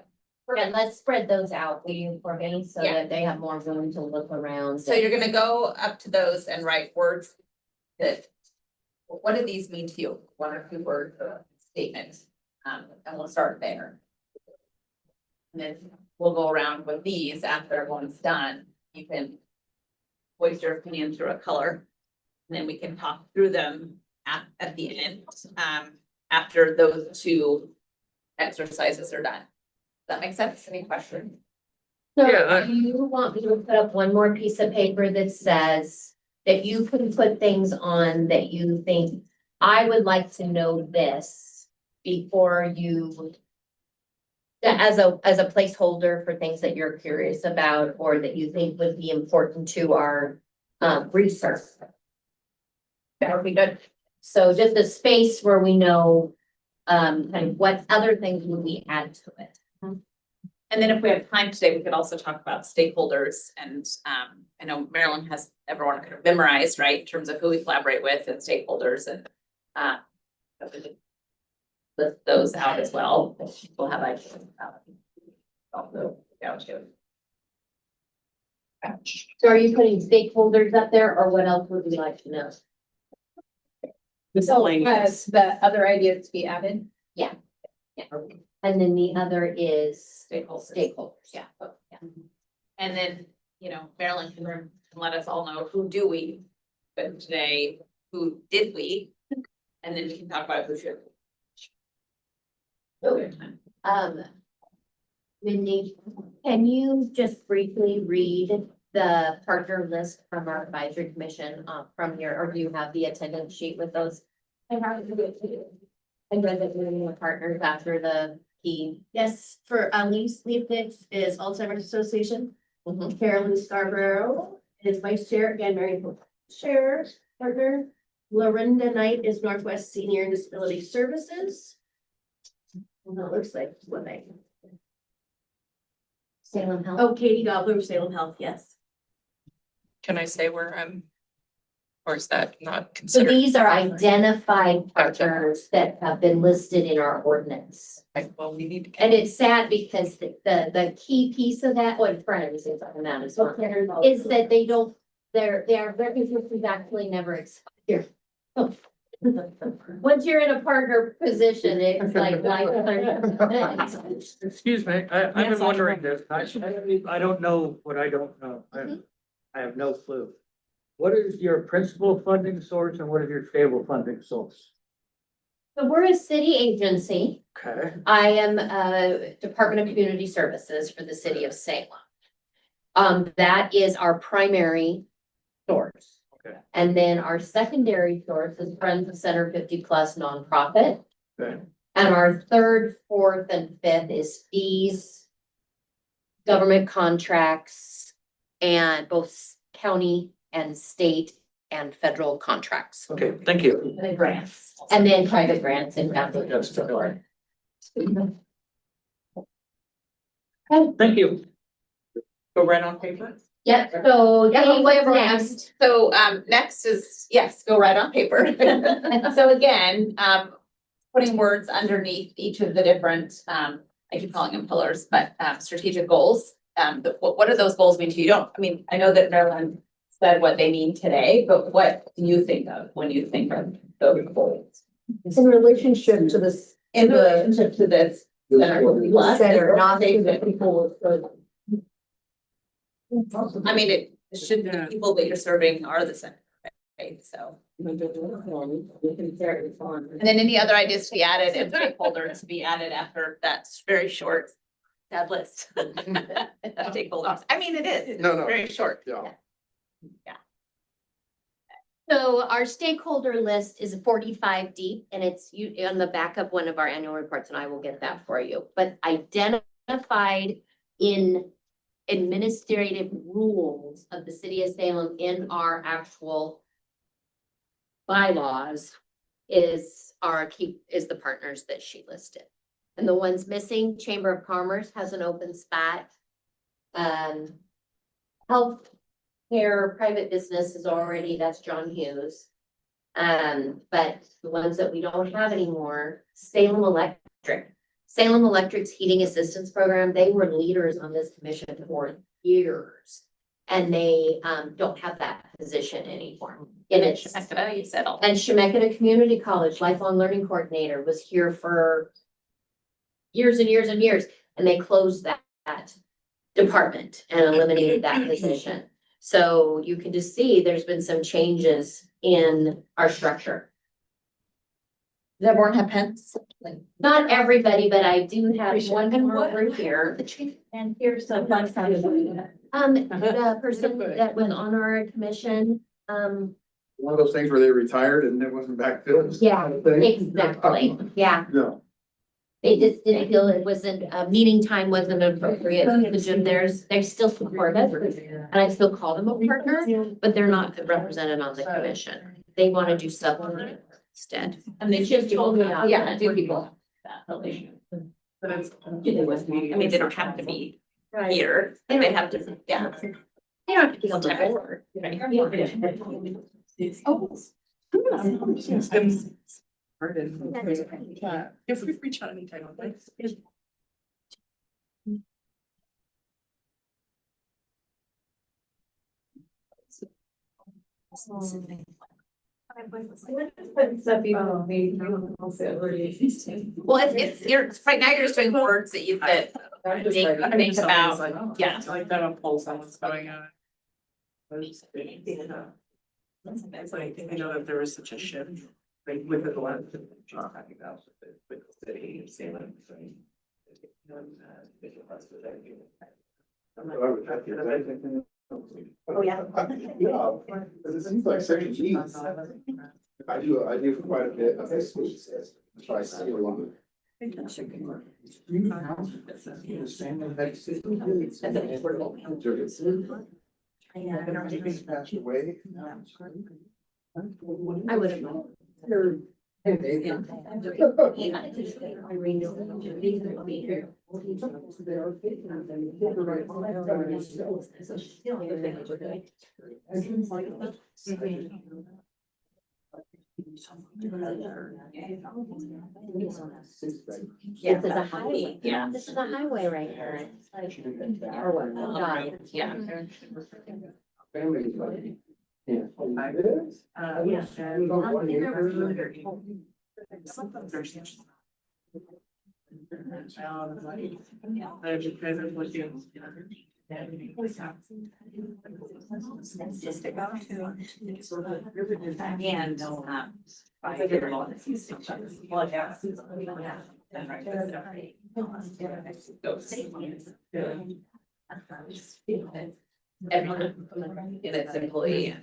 And let's spread those out, will you, for me, so Yeah. that they have more room to look around. So you're gonna go up to those and write words that, what do these mean to you? 1 or 2 words or statements, and we'll start there. And then we'll go around with these after everyone's done. You can voice your opinion through a color. And then we can talk through them at the end, after those 2 exercises are done. Does that make sense? Any questions? So Yeah, do you want me to put up one more piece of paper that says that you can put things on that you think, I would like to know this before you, as a placeholder for things that you're curious about or that you think would be important to our research? That would be good. So just a space where we know kind of what other things would we add to it. And then if we have time today, we could also talk about stakeholders and, I know Marilyn has everyone kind of memorized, right, in terms of who we collaborate with and stakeholders and, list those out as well. We'll have ideas about it. Also, yeah, too. So are you putting stakeholders up there or what else would we like to know? As the other ideas to be added. Yeah. And then the other is stakeholders, yeah. And then, Marilyn can let us all know who do we, but today, who did we? And then we can talk about who should. Mindy, can you just briefly read the partner list from our advisory commission, from your, or do you have the attendance sheet with those? I have it. I read that we're the partners after the key. Yes, for Leafnix is Alzheimer's Association. Mhm. Carolyn Scarborough is vice chair, again, Mary chair, partner. Lorinda Knight is Northwest Senior and Disability Services. Well, that looks like what I. Salem Health. Oh, Katie Gobler, Salem Health, yes. Can I say where I'm? Or is that not So considered? these are identified partners that have been listed in our ordinance. Well, we need to. And it's sad because the key piece of that, or friends, is on that as well, is that they don't, their records actually never expire. Once you're in a partner position, it's like life. excuse me, I've Yes, been I wondering this, I don't know what I don't know, Mm-hmm. I have no clue. What is your principal funding source and what is your stable funding source? So we're a city agency. Okay, I am Department of Community Services for the city of Salem. That is our primary source. okay, And then our secondary source is Friends of Center 50+ nonprofit. okay, And our third, fourth, and fifth is fees, government contracts, and both county and state and federal contracts. Okay, thank you. And grants. And then private grants and foundation support. Thank you. Go right on paper. Yep, so Yeah, whatever next. So, next is, yes, go right on paper. So again, putting words underneath each of the different, I keep calling them pillars, but, strategic goals. What do those goals mean to you? I know that Maryland said what they mean today, but what do you think of when you think of those goals? In relationship to this. In relationship to this center plus Center, not to the organization. people with. I mean, it should, the people that you're serving are the center, right? So. And then any other ideas to be added and stakeholders to be added after that very short tab list. of Stakeholders. I mean, it is. It's No. very short. Yeah. So our stakeholder list is 45 deep and it's on the back of one of our annual reports and I will get that for you. But identified in administrative rules of the city of Salem in our actual bylaws is the partners that she listed. And the ones missing, Chamber of Commerce has an open spot. Health care, private business is already, that's John Hughes. But the ones that we don't have anymore, Salem Electric's heating assistance program, they were leaders on this commission for years. And they don't have that position anymore. And it's, You said all. and Chemeketa Community College Lifelong Learning Coordinator was here for years and years and years, and they closed that department and eliminated that position. So you can just see there's been some changes in our structure. Does everyone have pens? Not everybody, but I do have one more over here. And here's the fun side. The person that was on our commission, One of those things where they retired and it wasn't backfilled. yeah, exactly, yeah. No. They just didn't feel it wasn't, meeting time wasn't appropriate, because they're still supportive, and I still call them a partner, but they're not represented on the commission. They want to do supplement instead. And they just told me, yeah, do people. I mean, they don't have to be here, they have to, yeah. They don't have to be on the board. If we reach out anytime, like. Well, you're, right now you're just doing words that you, that make you think about, yeah. Like that on pulse on what's going on. It's like, I know that there was such a shift, like with the one that John talking about with the city of Salem. Oh, yeah. Yeah, it seems like section G. I do quite a bit of this, which says, try to see a lot. Passed away. I would have known. Yeah. This is a highway, Yeah. this is a highway right here. It's like, Yeah. Family. Yeah. Yeah. Everyone, and its employee.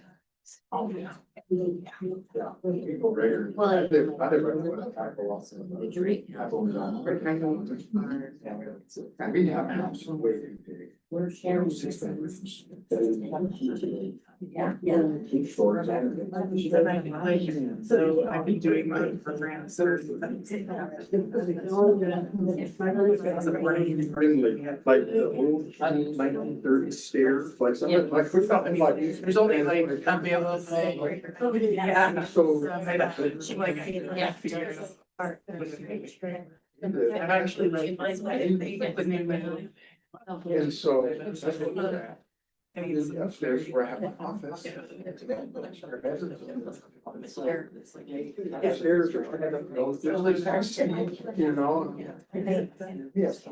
So I've been doing my programs. Like the old 1930s stairs, like some, like we felt like. There's only like available. Yeah. So. She like. Yeah. I've actually like. The new. And so. And then upstairs where I have my office. Upstairs are trying to go through the house, you know. Yes.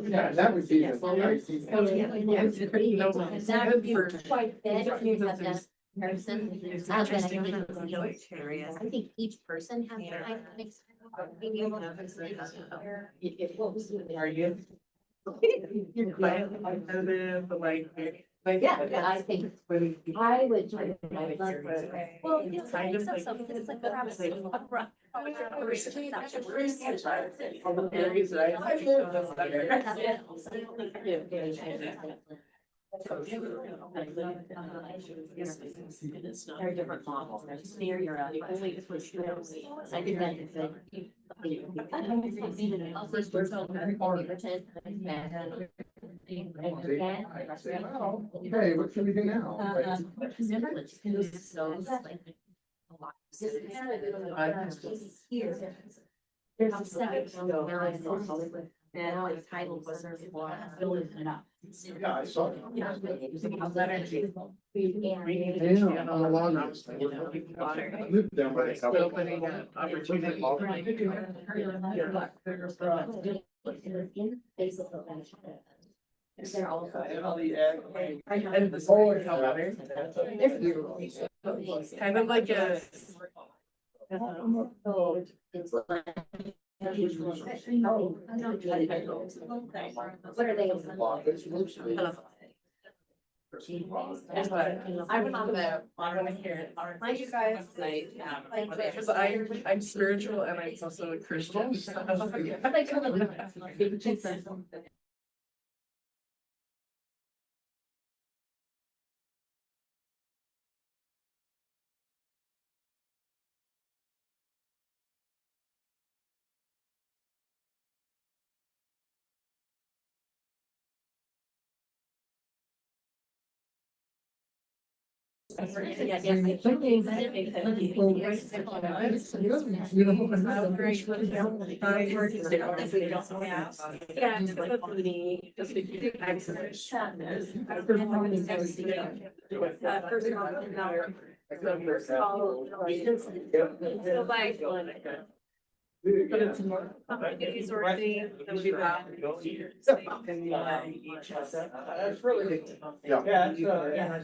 Yeah, that would be. I think each person has their kind of mix. Are you? You're quiet, competitive, but like. Yeah, I think I would. Well, it's Kind of like like- something, it's like perhaps. All the theories that Very different models. There you're at. I think that is good. Okay, what can we do now? Now it's titled. Yeah, I saw it. Yeah, I'm a long. I lived down by the couple. Opening up opportunity. They're all. And the solar color. Kind of like a. It's like. What are they? I would love that. I want to hear it. Like you guys. Because I'm spiritual and I'm also a Christian. But it's more. These are the. That's really. Yeah. Yeah. Yeah.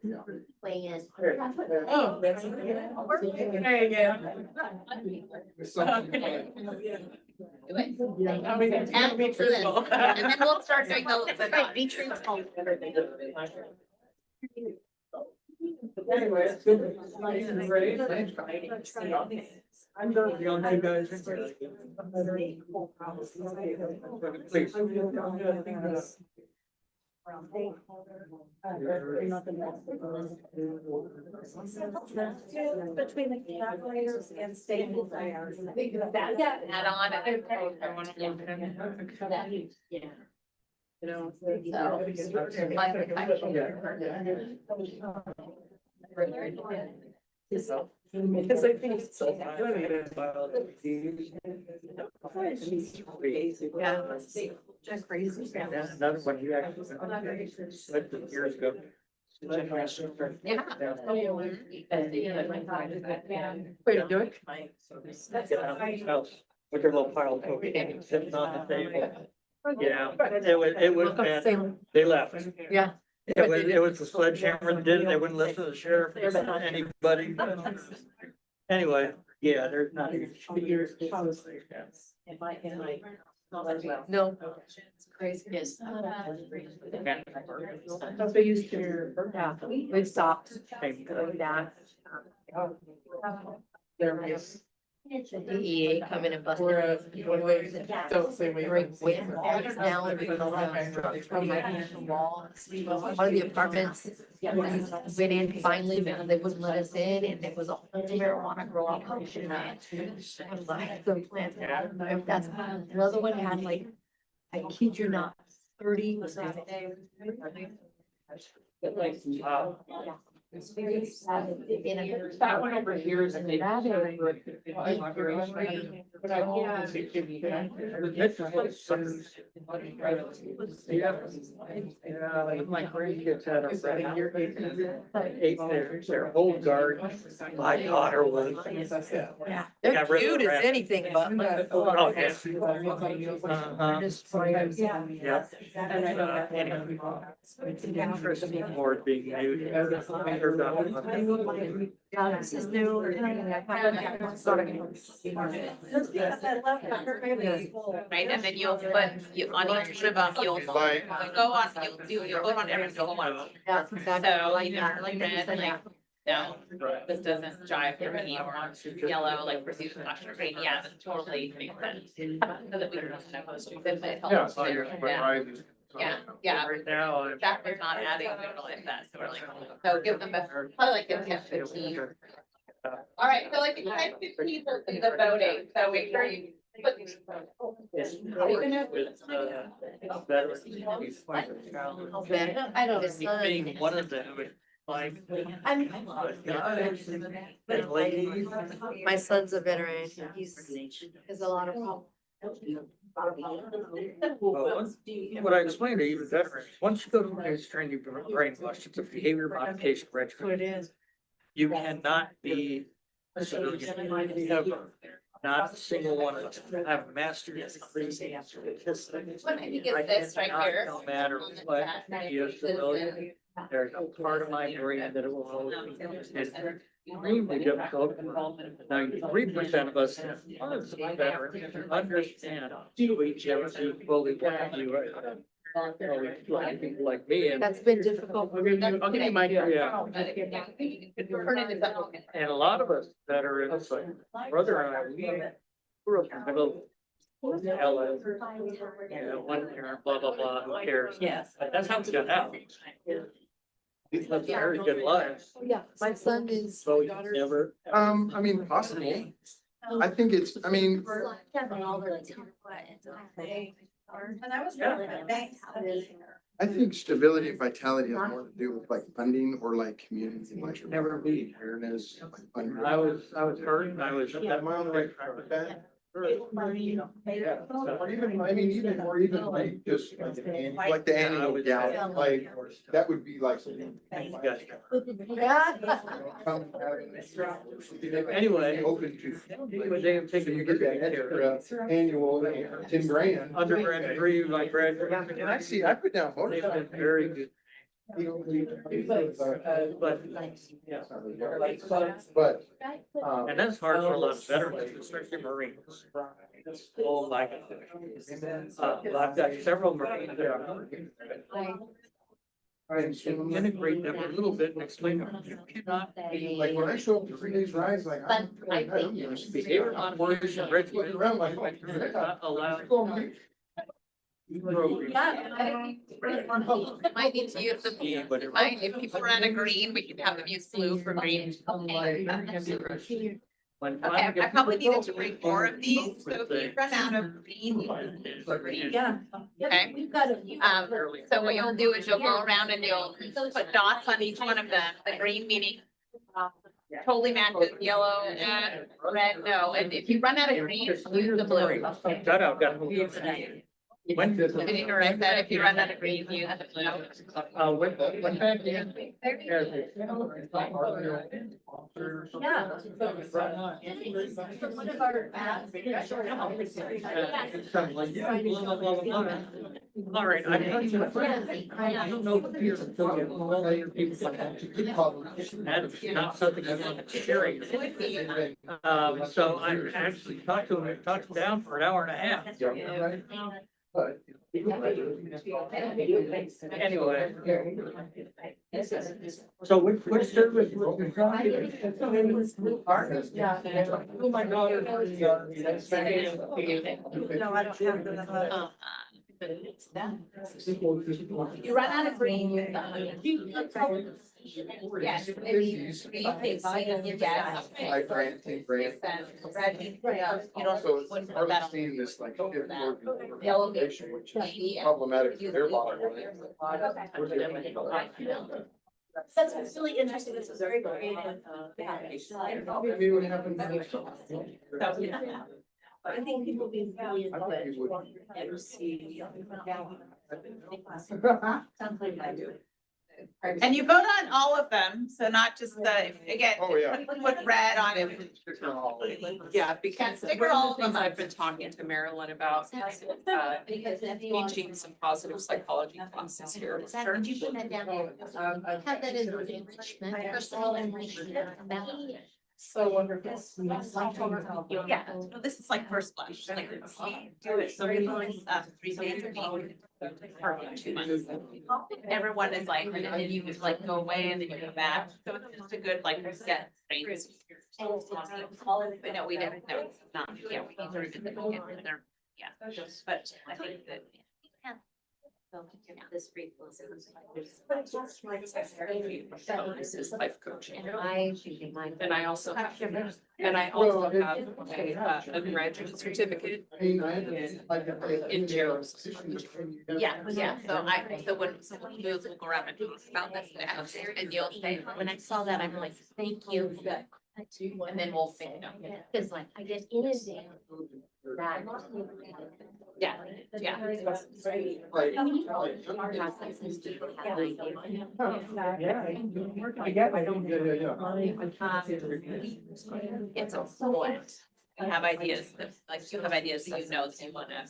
Yeah. Play in. Oh, that's. There you And be truthful. and then we'll start doing the, be truthful. Anyway, it's good. I'm done. You guys. Please. Between the calculators and state. Add on. Yeah. You know. Because I think it's so. Yeah. Just crazy. Another one you actually said years ago. Way to do it. With their little pile of cocaine sitting on the table. Yeah, it was bad. They left. Yeah. It was the sledgehammer that did it. They wouldn't listen to the sheriff, anybody. Anyway, yeah, there's not. In my, No. It's crazy. Yes. That's what used to, yeah, we've stopped doing that. There was. DEA come in and bust. We're, don't say we. Break wind. Now it's from the wall. One of the apartments, went in finally because they wouldn't let us in and it was a whole marijuana grow operation. The plant, that's, another one had like, I kid you not, 30. That one over here is. Yeah, like my grandkids had a eight their old garden. My daughter was. Yeah, Got they're rid of cute the as rat. anything, but like. Oh, yeah. Yeah. Yeah. Interesting board being new. I heard that. Yeah, this is new. Right, and then you'll put, you, on each of them, you'll go on, you'll vote on every single one of them. Yeah, So, exactly. you know, like red, like, no, this doesn't jive for me, or yellow, like pursuit of national green, yeah, that totally makes sense. So that we can kind of post it, but it helps there, yeah. Right now, I'm. Jack was not adding, we don't like that, so we're like, so give them, probably like give them 15. All right, so like, 15 will do the voting, so make sure you put. Are you gonna? I don't know. Being one of them, like. My son's a veteran, has a lot of problems. What I explained to even veterans, once you go to basic training, you're brainwashed, it's a behavior modification regimen. It is. You cannot be a civilian ever. Not a single one of them have a master's degree. What I think is this right here. No matter what, he is civilian, there's no part of my brain that it will hold. It's extremely difficult. 93% of us, as veterans, understand each other fully what you like people like me and. That's been difficult. I'll give you my. Yeah. Turn it into something. And a lot of us veterans, like my brother and I, we grew up in the middle of LA. You know, one parent, blah, blah, blah, who cares? Yes. But that's how we got out. We lived very good lives. Yeah, my son is. So you never. I mean, possibly. I think it's, I mean, I think stability and vitality has more to do with like funding or like community, like Never be. awareness. I was hurt and I was. Am I on the right track with that? Or even, I mean, even like just like the annual gala, like that would be like something. Anyway. Open to. They have taken. You get that extra annual 10 grand. Undergrad degree, like graduate. And I see, I put down. They've been very good. But, yeah. But. And that's hard for a lot of veterans, especially Marines. It's all like. I've got several Marines that are. And so integrate them a little bit and explain them. You cannot be Like when I show up to 3 days rise, like. But I think. behavior modification regimen. Looking around like. You're not allowed. It might need to use the, if people run a green, we can have them use blue for green. When Okay, I probably needed to bring more of these, so if you run out of green, you can use green. Yeah. Okay. We've got a. So what you'll do is you'll go around and you'll put dots on each one of them, the green meaning totally matches, yellow and red, no, and if you run out of green, use the blue. Got out, got. When did? I need to write that, if you run out of green, use the blue. When back in. or something? Yeah. Right. One of our All right, I don't know if you're familiar with all your people. That's not something I want to share. So I actually talked to him, talked him down for an hour and a half. Anyway. So which service was the Oh, my daughter. No, I don't have the. You run out of green. Yes. Like grant, take grant. You don't. So it's wouldn't put hardly that on. seen this like shift towards Yellow. organization, which is problematic for their bottom line. That's really interesting. This is very creative. Maybe what happened. I think people being really I think you would. and see. Sounds like I do. And you vote on all of them, so not just the, again, Oh, yeah. put red on it. Yeah, because Sticker one all of of the things them I've been talking to Marilyn about is teaching some positive psychology classes here. Did you put that down there? Have that as an enrichment, personal enrichment. So wonderful. Yeah, so this is like first blush, like do it, so we're doing 3 days a week. For 2 months. Everyone is like, and then you just like go away and then you come back, so it's just a good like set. But no, we didn't, no, it's not, yeah, we need to revisit it again, there, yeah, but I think that. This brief was. So this is life coaching. And I think mine. And I also have a graduate certificate in Gerald's. Yeah, so when someone moves, we'll go around and talk about this next, and you'll say, When I saw that, I'm like, thank you. and then we'll think. Cause like, I get inundated. That. Yeah, yeah. Processes people have an idea. It's a fluent. We have ideas that, like, you have ideas that you know that you want to.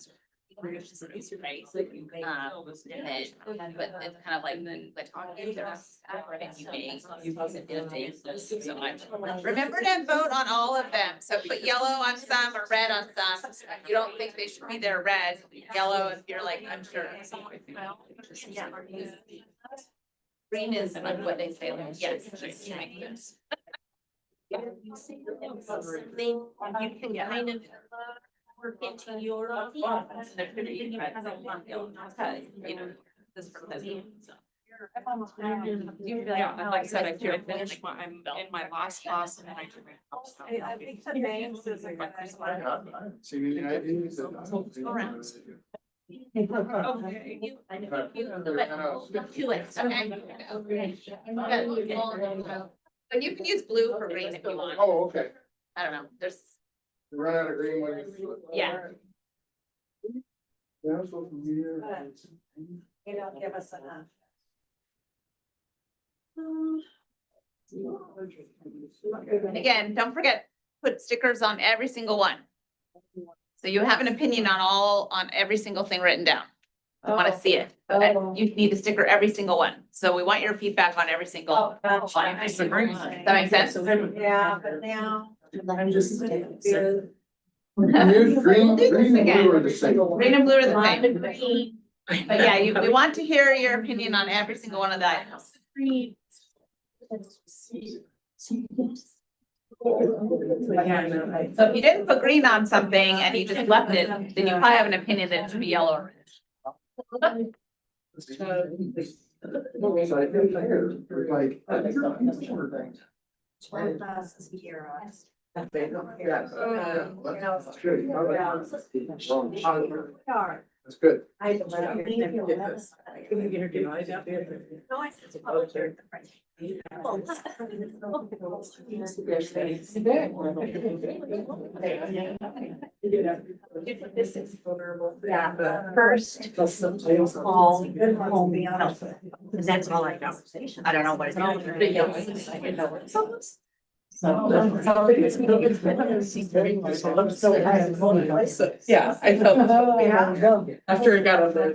Right? And then, but it's kind of like then, but so much. Remember to vote on all of them. So put yellow on some or red on some. You don't think they should be there red, yellow if you're like unsure. Green is like what they say, like, yes. They, you can kind of work into your. Yeah, and like I said, I finished I'm in my last class and then I took my house. I haven't seen any ideas that. Around. But you can use blue for green if you want. Oh, okay. I don't know, there's, You run out of green when you. yeah. Yeah, so from here. They don't give us enough. And again, don't forget, put stickers on every single one. So you have an opinion on every single thing written down. I want to see it. And you need to sticker every single one. So we want your feedback on every single one. Does that make sense? Yeah, but now. I'm just. Green, green, green and blue are the same. Green and blue are the same. But yeah, we want to hear your opinion on every single one of the items. So if you didn't put green on something and you just left it, then you probably have an opinion that it should be yellow or red. Classes here. That's good. I don't know. This is vulnerable. Yeah, first call home health. And that's all I know. I don't know what it's. Yeah, I felt, after it got over.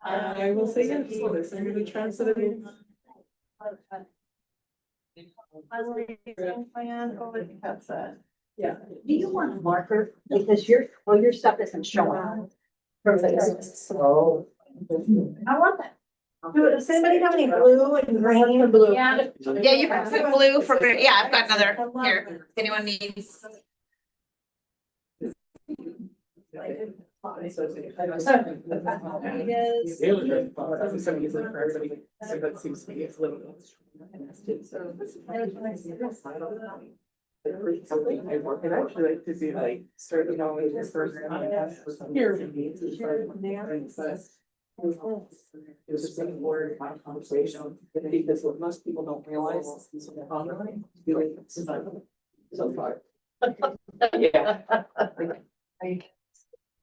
I will say yes, so there's some really transitive. Yeah. Do you want a marker? Because your stuff isn't showing. Oh. I want that. Does anybody have any blue and green? Blue. Yeah, yeah, you can put blue for, yeah, I've got another here. If anyone needs. Some easily for everybody, so that seems to be a little. Something I work, and actually like to do like certain knowledge program. Here. It was just like more of my conversation, because what most people don't realize is online, feel like it's so far. Yeah.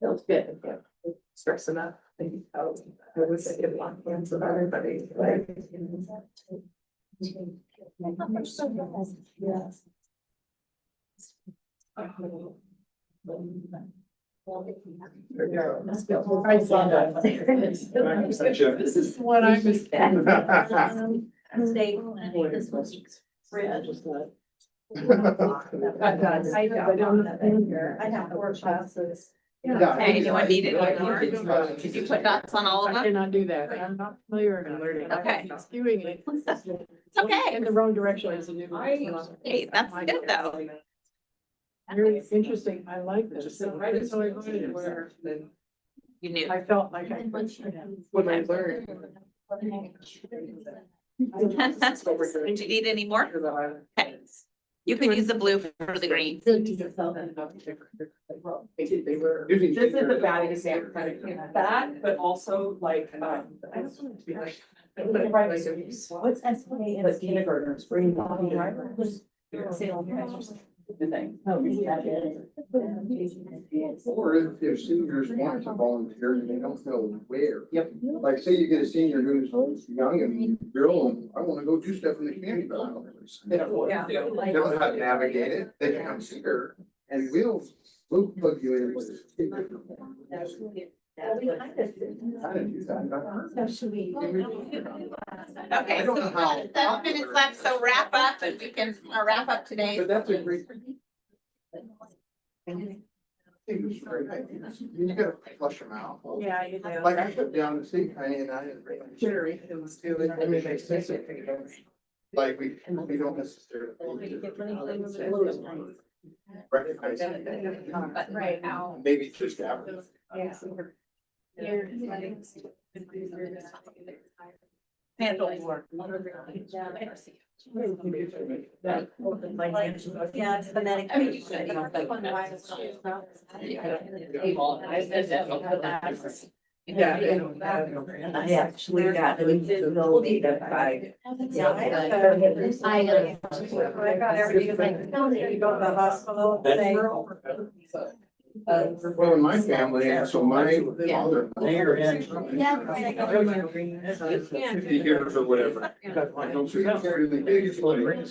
Feels good, yeah. Stress enough, I wish I could lock hands with everybody, like. I saw that. This is what I was. I have to work classes. Hey, anyone need it more? Did you put dots on all of I them? cannot do that. I'm not familiar and learning. Okay. Skewing it. It's okay. In the wrong direction as a new. Hey, that's good though. Very interesting. I like this. So I learned where You knew. I felt like I. What I learned. Did you need any more? Okay. You can use the blue for the green. This is a bad example, that, but also like, I just wanted to be like. What's SBA? Like kindergartners, bring on driver. Or if seniors want to volunteer and they don't know where. Yep. Like, say you get a senior who's young and girl, and I wanna go do stuff in the community, but I don't know. They don't know what to do. They don't know how to navigate it, they can come see her, and we'll plug you in with. I didn't do that. So should we? Okay, so we've got 7 minutes left, so wrap up and we can wrap up today. But that's a great. You gotta flush them out. Yeah, you do. Like I put down the sink, and I. Generations do it. I mean, they say Like we don't necessarily. Recognize. But right now. Maybe just after. Handle work. Yeah, it's the medication. Yeah. And I actually got to go at 5. Yeah, I got everything, like, no, you go to the hospital, say. Well, in my family, so my father. Fifty years or whatever. Really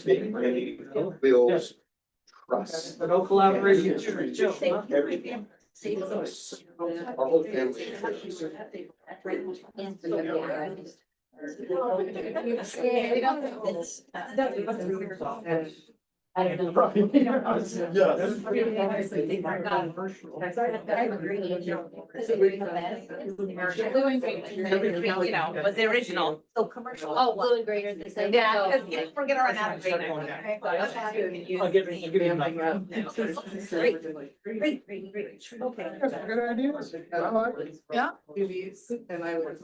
big, builds trust. No collaboration. Everything. Our whole family. I don't know. Blue and green, you know, was the original. So commercial, oh, blue and green are the same. Yeah, because we're gonna run out of green. I'll give you. Great, great, great. Okay. That's a good idea. I like it. Yeah. And I was.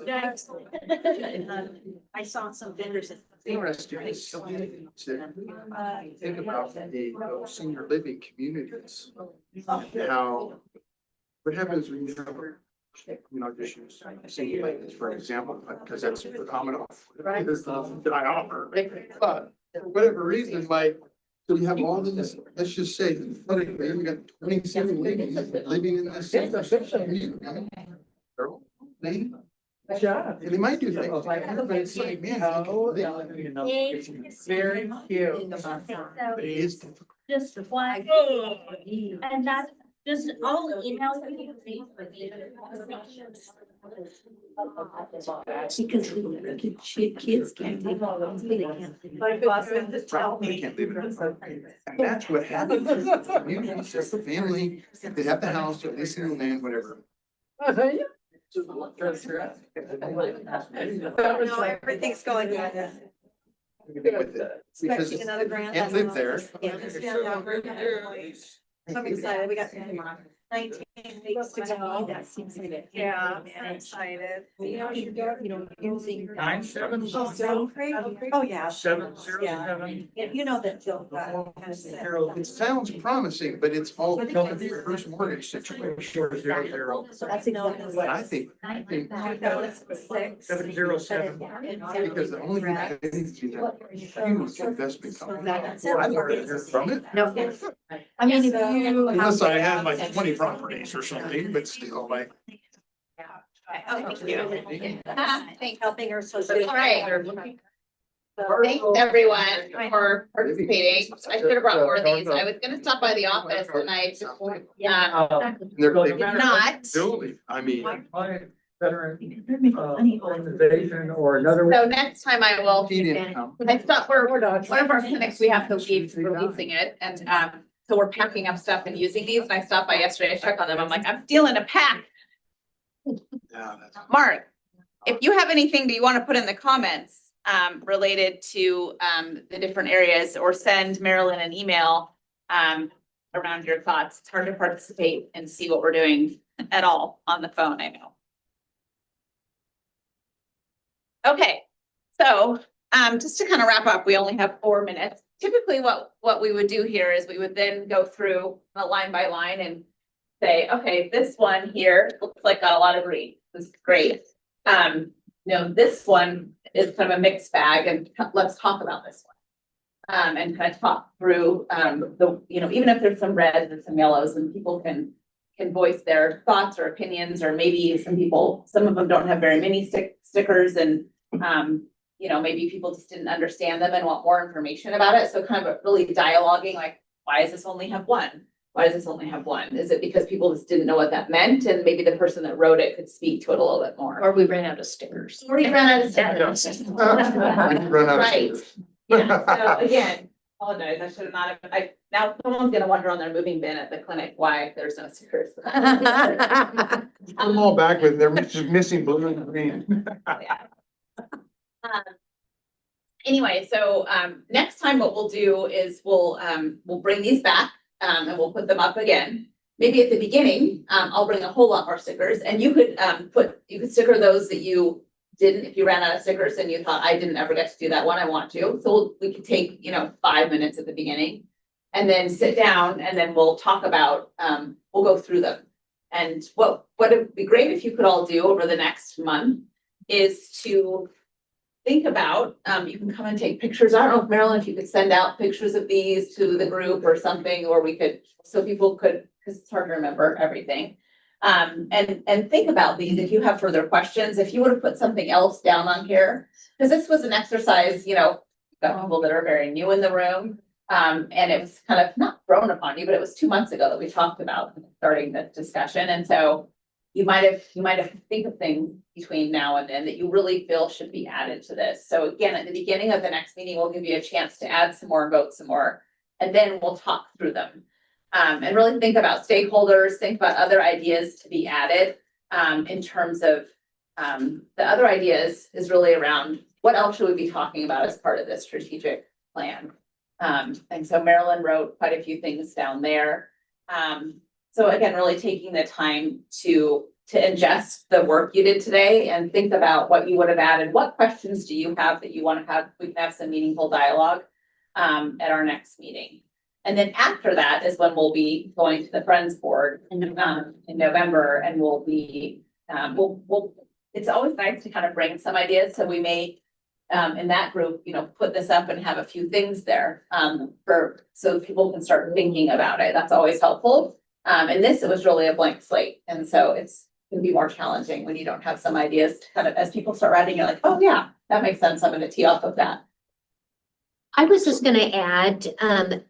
I saw some vendors. Interesting. Think about the senior living communities. How, what happens when you have, just use senior living for example, because that's predominant. This is that I offer, but for whatever reason, like, so you have all this, let's just say, we got 27 ladies living in this. They're all ladies. Good job. And they might do things. Like, everybody's like, man, It's very cute. but it is difficult. Just flag. And that's just all email you. Because kids can't take all those. They can't. They can't leave it. And that's what happens. Usually it's just the family, they have the house, or they see the land, whatever. Everything's going good. With it. Because Another grant. can't live there. I'm excited, we got 19 weeks to go. That seems like it. Yeah, I'm excited. Using. 977. Oh, yeah. 707. You know that Jill got kind of sick. It sounds promising, but it's all because of the reverse mortgage situation. So that's exactly what. I think 6. 707. because the only thing I think is that huge investment company. That's I it. never heard from it. No. I mean, if you. Unless I had like 20 properties or something, but still like. Thanks. Helping her. So. All right. Thanks everyone for participating. I should have brought more of these. I was gonna stop by the office and I just, They're not. building, I mean. Veteran organization or another. So next time I will, Feed income. I stopped where one of our clinics, we have to leave releasing it and, so we're packing up stuff and using these and I stopped by yesterday to check on them. I'm like, I'm stealing a pack. Yeah, that's. Mark, if you have anything that you want to put in the comments, related to, the different areas or send Marilyn an email, around your thoughts. It's hard to participate and see what we're doing at all on the phone, I know. Okay, so, just to kind of wrap up, we only have 4 minutes. Typically, what we would do here is we would then go through a line by line and say, okay, this one here looks like got a lot of green. This is great. This one is kind of a mixed bag and let's talk about this one. And kind of talk through, even if there's some reds and some yellows and people can voice their thoughts or opinions, or maybe some of them don't have very many stickers and, maybe people just didn't understand them and want more information about it. So kind of really dialoguing, like, why does this only have one? Why does this only have one? Is it because people just didn't know what that meant? And maybe the person that wrote it could speak to it a little bit more. Or we ran out of stickers. Or you ran out of stickers. Run out of Right. stickers. Yeah, so again, apologize, I should have not, now someone's gonna wonder on their moving bin at the clinic why there's no stickers. Put them all back with, they're just missing blue and green. Anyway, so next time what we'll do is we'll bring these back and we'll put them up again. Maybe at the beginning, I'll bring a whole lot more stickers and you could sticker those that you didn't, if you ran out of stickers and you thought, I didn't ever get to do that one, I want to. So we could take, 5 minutes at the beginning and then sit down and then we'll talk about, we'll go through them. And what would be great if you could all do over the next month is to think about, you can come and take pictures. I don't know if Marilyn, if you could send out pictures of these to the group or something, or we could, so people could, because it's hard to remember everything. And think about these. If you have further questions, if you would have put something else down on here, because this was an exercise, got people that are very new in the room. And it was kind of not thrown upon you, but it was 2 months ago that we talked about starting this discussion. And so you might have think of things between now and then that you really feel should be added to this. So again, at the beginning of the next meeting, we'll give you a chance to add some more, vote some more, and then we'll talk through them. And really think about stakeholders, think about other ideas to be added, in terms of, the other ideas is really around what else should we be talking about as part of this strategic plan. And so Marilyn wrote quite a few things down there. So again, really taking the time to ingest the work you did today and think about what you would have added. What questions do you have that you want to have? We can have some meaningful dialogue, at our next meeting. And then after that is when we'll be going to the Friends Board in November, and we'll be, it's always nice to kind of bring some ideas. So we may, in that group, put this up and have a few things there, so people can start thinking about it. That's always helpful. And this, it was really a blank slate. And so it's can be more challenging when you don't have some ideas to kind of, as people start writing, you're like, oh yeah, that makes sense. I'm gonna tee off of that. I was just gonna add,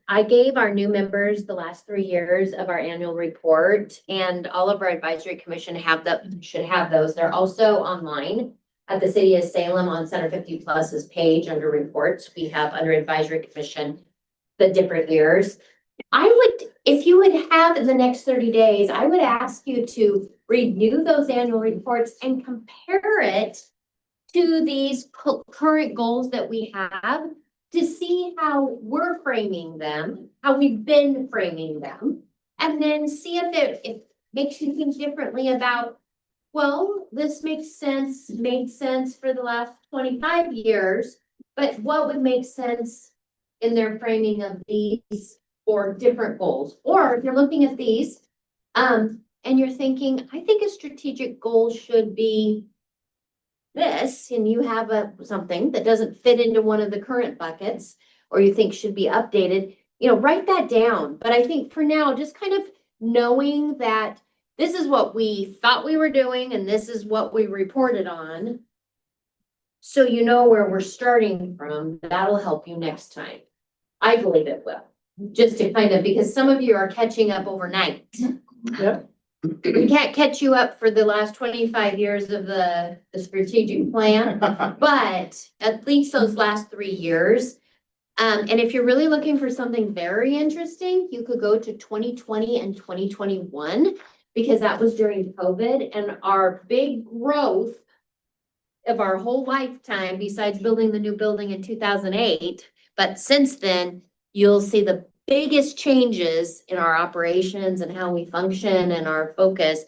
I gave our new members the last 3 years of our annual report, and all of our advisory commission should have those. They're also online at the City of Salem on Center 50 Plus's page under reports. We have under advisory commission the different years. I would, if you would have in the next 30 days, I would ask you to renew those annual reports and compare it to these current goals that we have, to see how we're framing them, how we've been framing them, and then see if it makes you think differently about, well, this made sense for the last 25 years, but what would make sense in their framing of these or different goals? Or if you're looking at these, and you're thinking, I think a strategic goal should be this, and you have something that doesn't fit into one of the current buckets, or you think should be updated, write that down. But I think for now, just kind of knowing that this is what we thought we were doing, and this is what we reported on. So you know where we're starting from, that'll help you next time. I believe it will, just to kind of, because some of you are catching up overnight. Yep. We can't catch you up for the last 25 years of the strategic plan, but at least those last 3 years. And if you're really looking for something very interesting, you could go to 2020 and 2021, because that was during COVID, and our big growth of our whole lifetime, besides building the new building in 2008. But since then, you'll see the biggest changes in our operations and how we function and our focus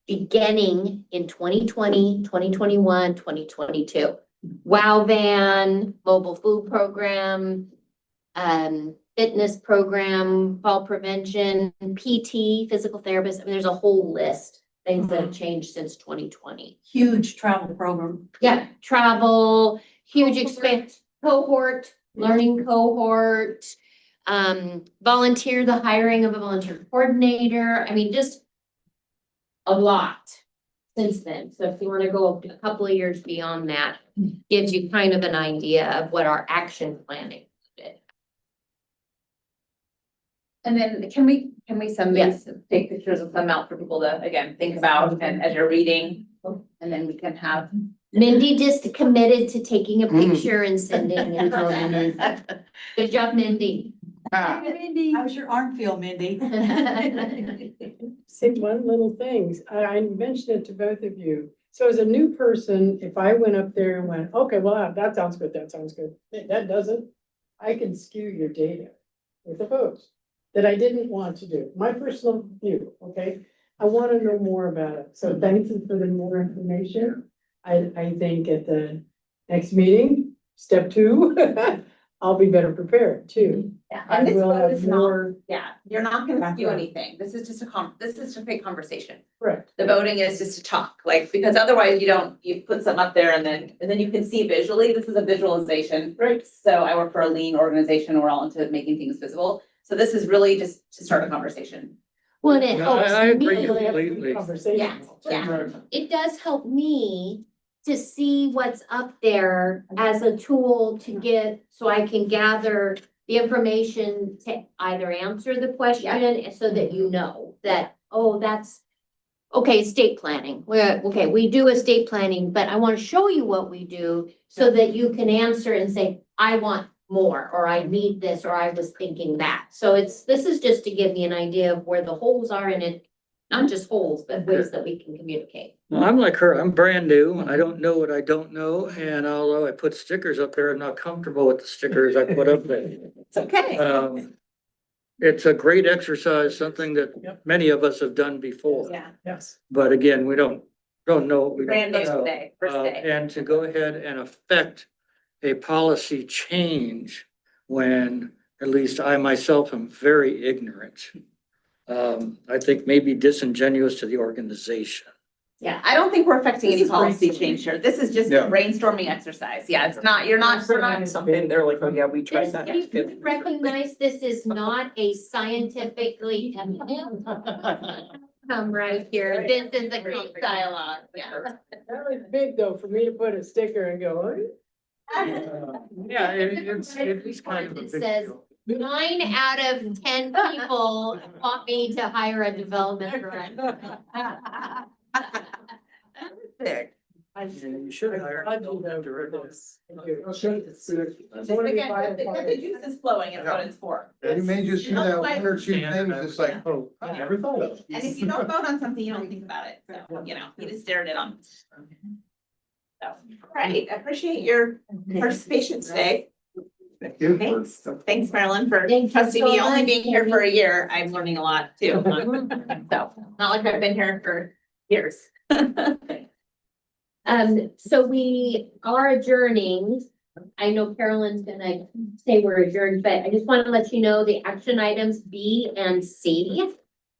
beginning in 2020, 2021, 2022. Wow Van, mobile food program, fitness program, fall prevention, PT, physical therapist. I mean, there's a whole list of things that have changed since 2020. Huge travel program. Yeah, travel, huge cohort, learning cohort, volunteer, the hiring of a volunteer coordinator. I mean, just a lot since then. So if you want to go a couple of years beyond that, gives you kind of an idea of what our action planning did. And then can we send these, take pictures of them out for people to, again, think about and as you're reading, and then we can have. Mindy just committed to taking a picture and sending it. Good job, Mindy. How's your arm feel, Mindy? Say one little thing, I mentioned it to both of you. So as a new person, if I went up there and went, okay, well, that sounds good, that doesn't, I can skew your data with the votes that I didn't want to do. My personal view, okay? I want to know more about it. So thanks for the more information. I think at the next meeting, step 2, I'll be better prepared too. Yeah, I and this will vote have is not, more. yeah, you're not gonna skew background. anything. This is just this is just a conversation. Correct. The voting is just to talk, like, because otherwise you put something up there and then you can see visually, this is a visualization. Right. So I work for a lean organization, we're all into making things visible. So this is really just to start a conversation. Well, it No, helps I agree me. completely. Conversation. Yeah. It does help me to see what's up there as a tool to get, so I can gather the information to either answer the question so that you know that, oh, that's, okay, estate planning. We do estate planning, but I want to show you what we do so that you can answer and say, I want more, or I need this, or I was thinking that. So this is just to give you an idea of where the holes are in it, not just holes, but ways that we can communicate. Well, I'm like her, I'm brand new, I don't know what I don't know, and although I put stickers up there, I'm not comfortable with the stickers I put up there. It's okay. It's a great exercise, something that many of us have done before. Yeah. Yes. But again, we don't know what we Brand don't new know. today, first day. And to go ahead and affect a policy change when at least I myself am very ignorant. I think maybe disingenuous to the organization. Yeah, I don't think we're affecting This any is policy brainstorming. change here. This is just Yeah. a brainstorming exercise. Yeah, it's not, we're not. Something, they're like, oh yeah, we tried This, that. you recognize this is not a scientifically. come right here. This is a group dialogue, yeah. That was big though, for me to put a sticker and go, "Oh, Yeah, it's kind of a It big says deal. 9 out of 10 people want me to hire a development director. You should hire. I do know this. Thank you. The juice is flowing, is what it's for. You may just see that one or two things, it's like, oh, I never thought of. And if you don't vote on something, you don't think about it, so, you know, you just stared it on. So, right, I appreciate your participation today. Thank you. Thanks Marilyn for Thank you trusting so me, only much. being here for a year, I'm learning a lot too. So, not like I've been here for years. So we are adjourning. I know Carolyn's gonna say we're adjourned, but I just want to let you know the action items B and C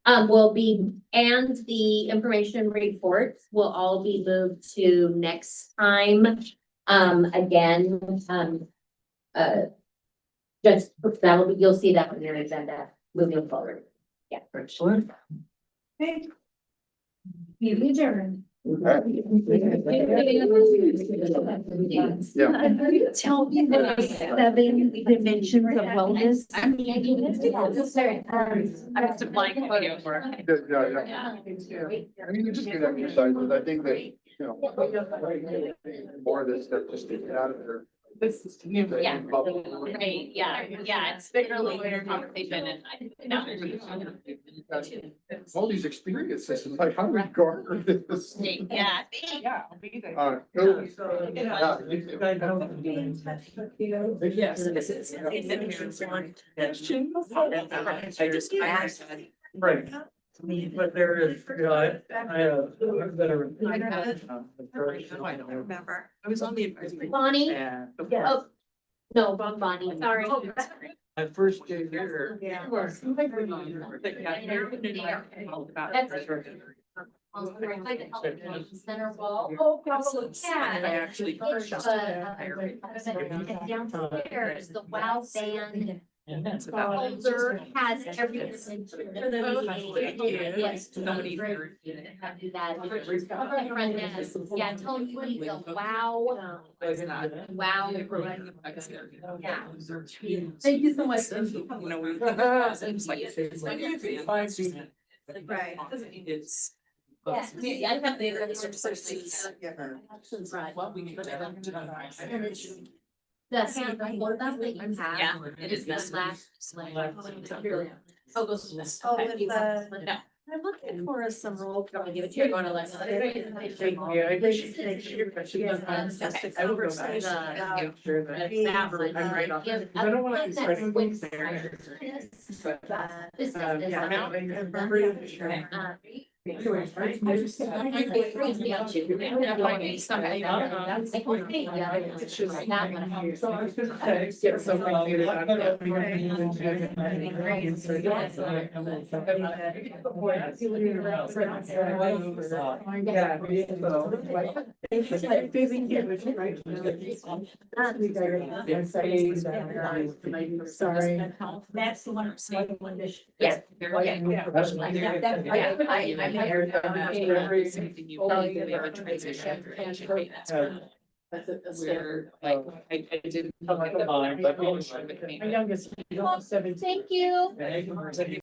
will be, and the information reports will all be moved to next time. Again, just that'll be, you'll see that on your agenda moving forward. Yeah. Excellent. You adjourn. Yeah. Tell me the 7 dimensions of wellness. I have to blind video for it. Yeah. I mean, you just get exercise, but I think that, you know, more of this stuff just to get out of there. This is new. Yeah. Right, yeah, it's literally a conversation and I know. All these experiences, it's like, how do we garner this? Yeah. Yeah, I'll be there. Cool. Yes, this is. I just, I asked. Right. But there is, you know, I have better. I don't remember. I was on the advisory. Bonnie? Yeah. Oh, no, wrong Bonnie, sorry. My first day here. Center wall. Oh, probably, I yeah. actually. Downstairs, the WOW band holder has everything. Yes. Nobody. Do that. My friend is, yeah, totally the WOW. Wow. Yeah. Thank you so much. You know, we. It's like. Right. It's. Yeah, I have the. The hand hold up that you have. Yeah, it is this one. Oh, those. Oh, with the- No. I'm looking for some role. I'm gonna give it to you. You're going to let. Yeah, I appreciate your question. I will go back. Sure that. I'm right on. Give- I don't want to. That's start quick. there. This is. Yeah, I'm pretty sure. It's just not gonna. So I was gonna say, get something later. Sorry. That's the one. Yeah. Where, like, I didn't. My youngest, 17. Thank you.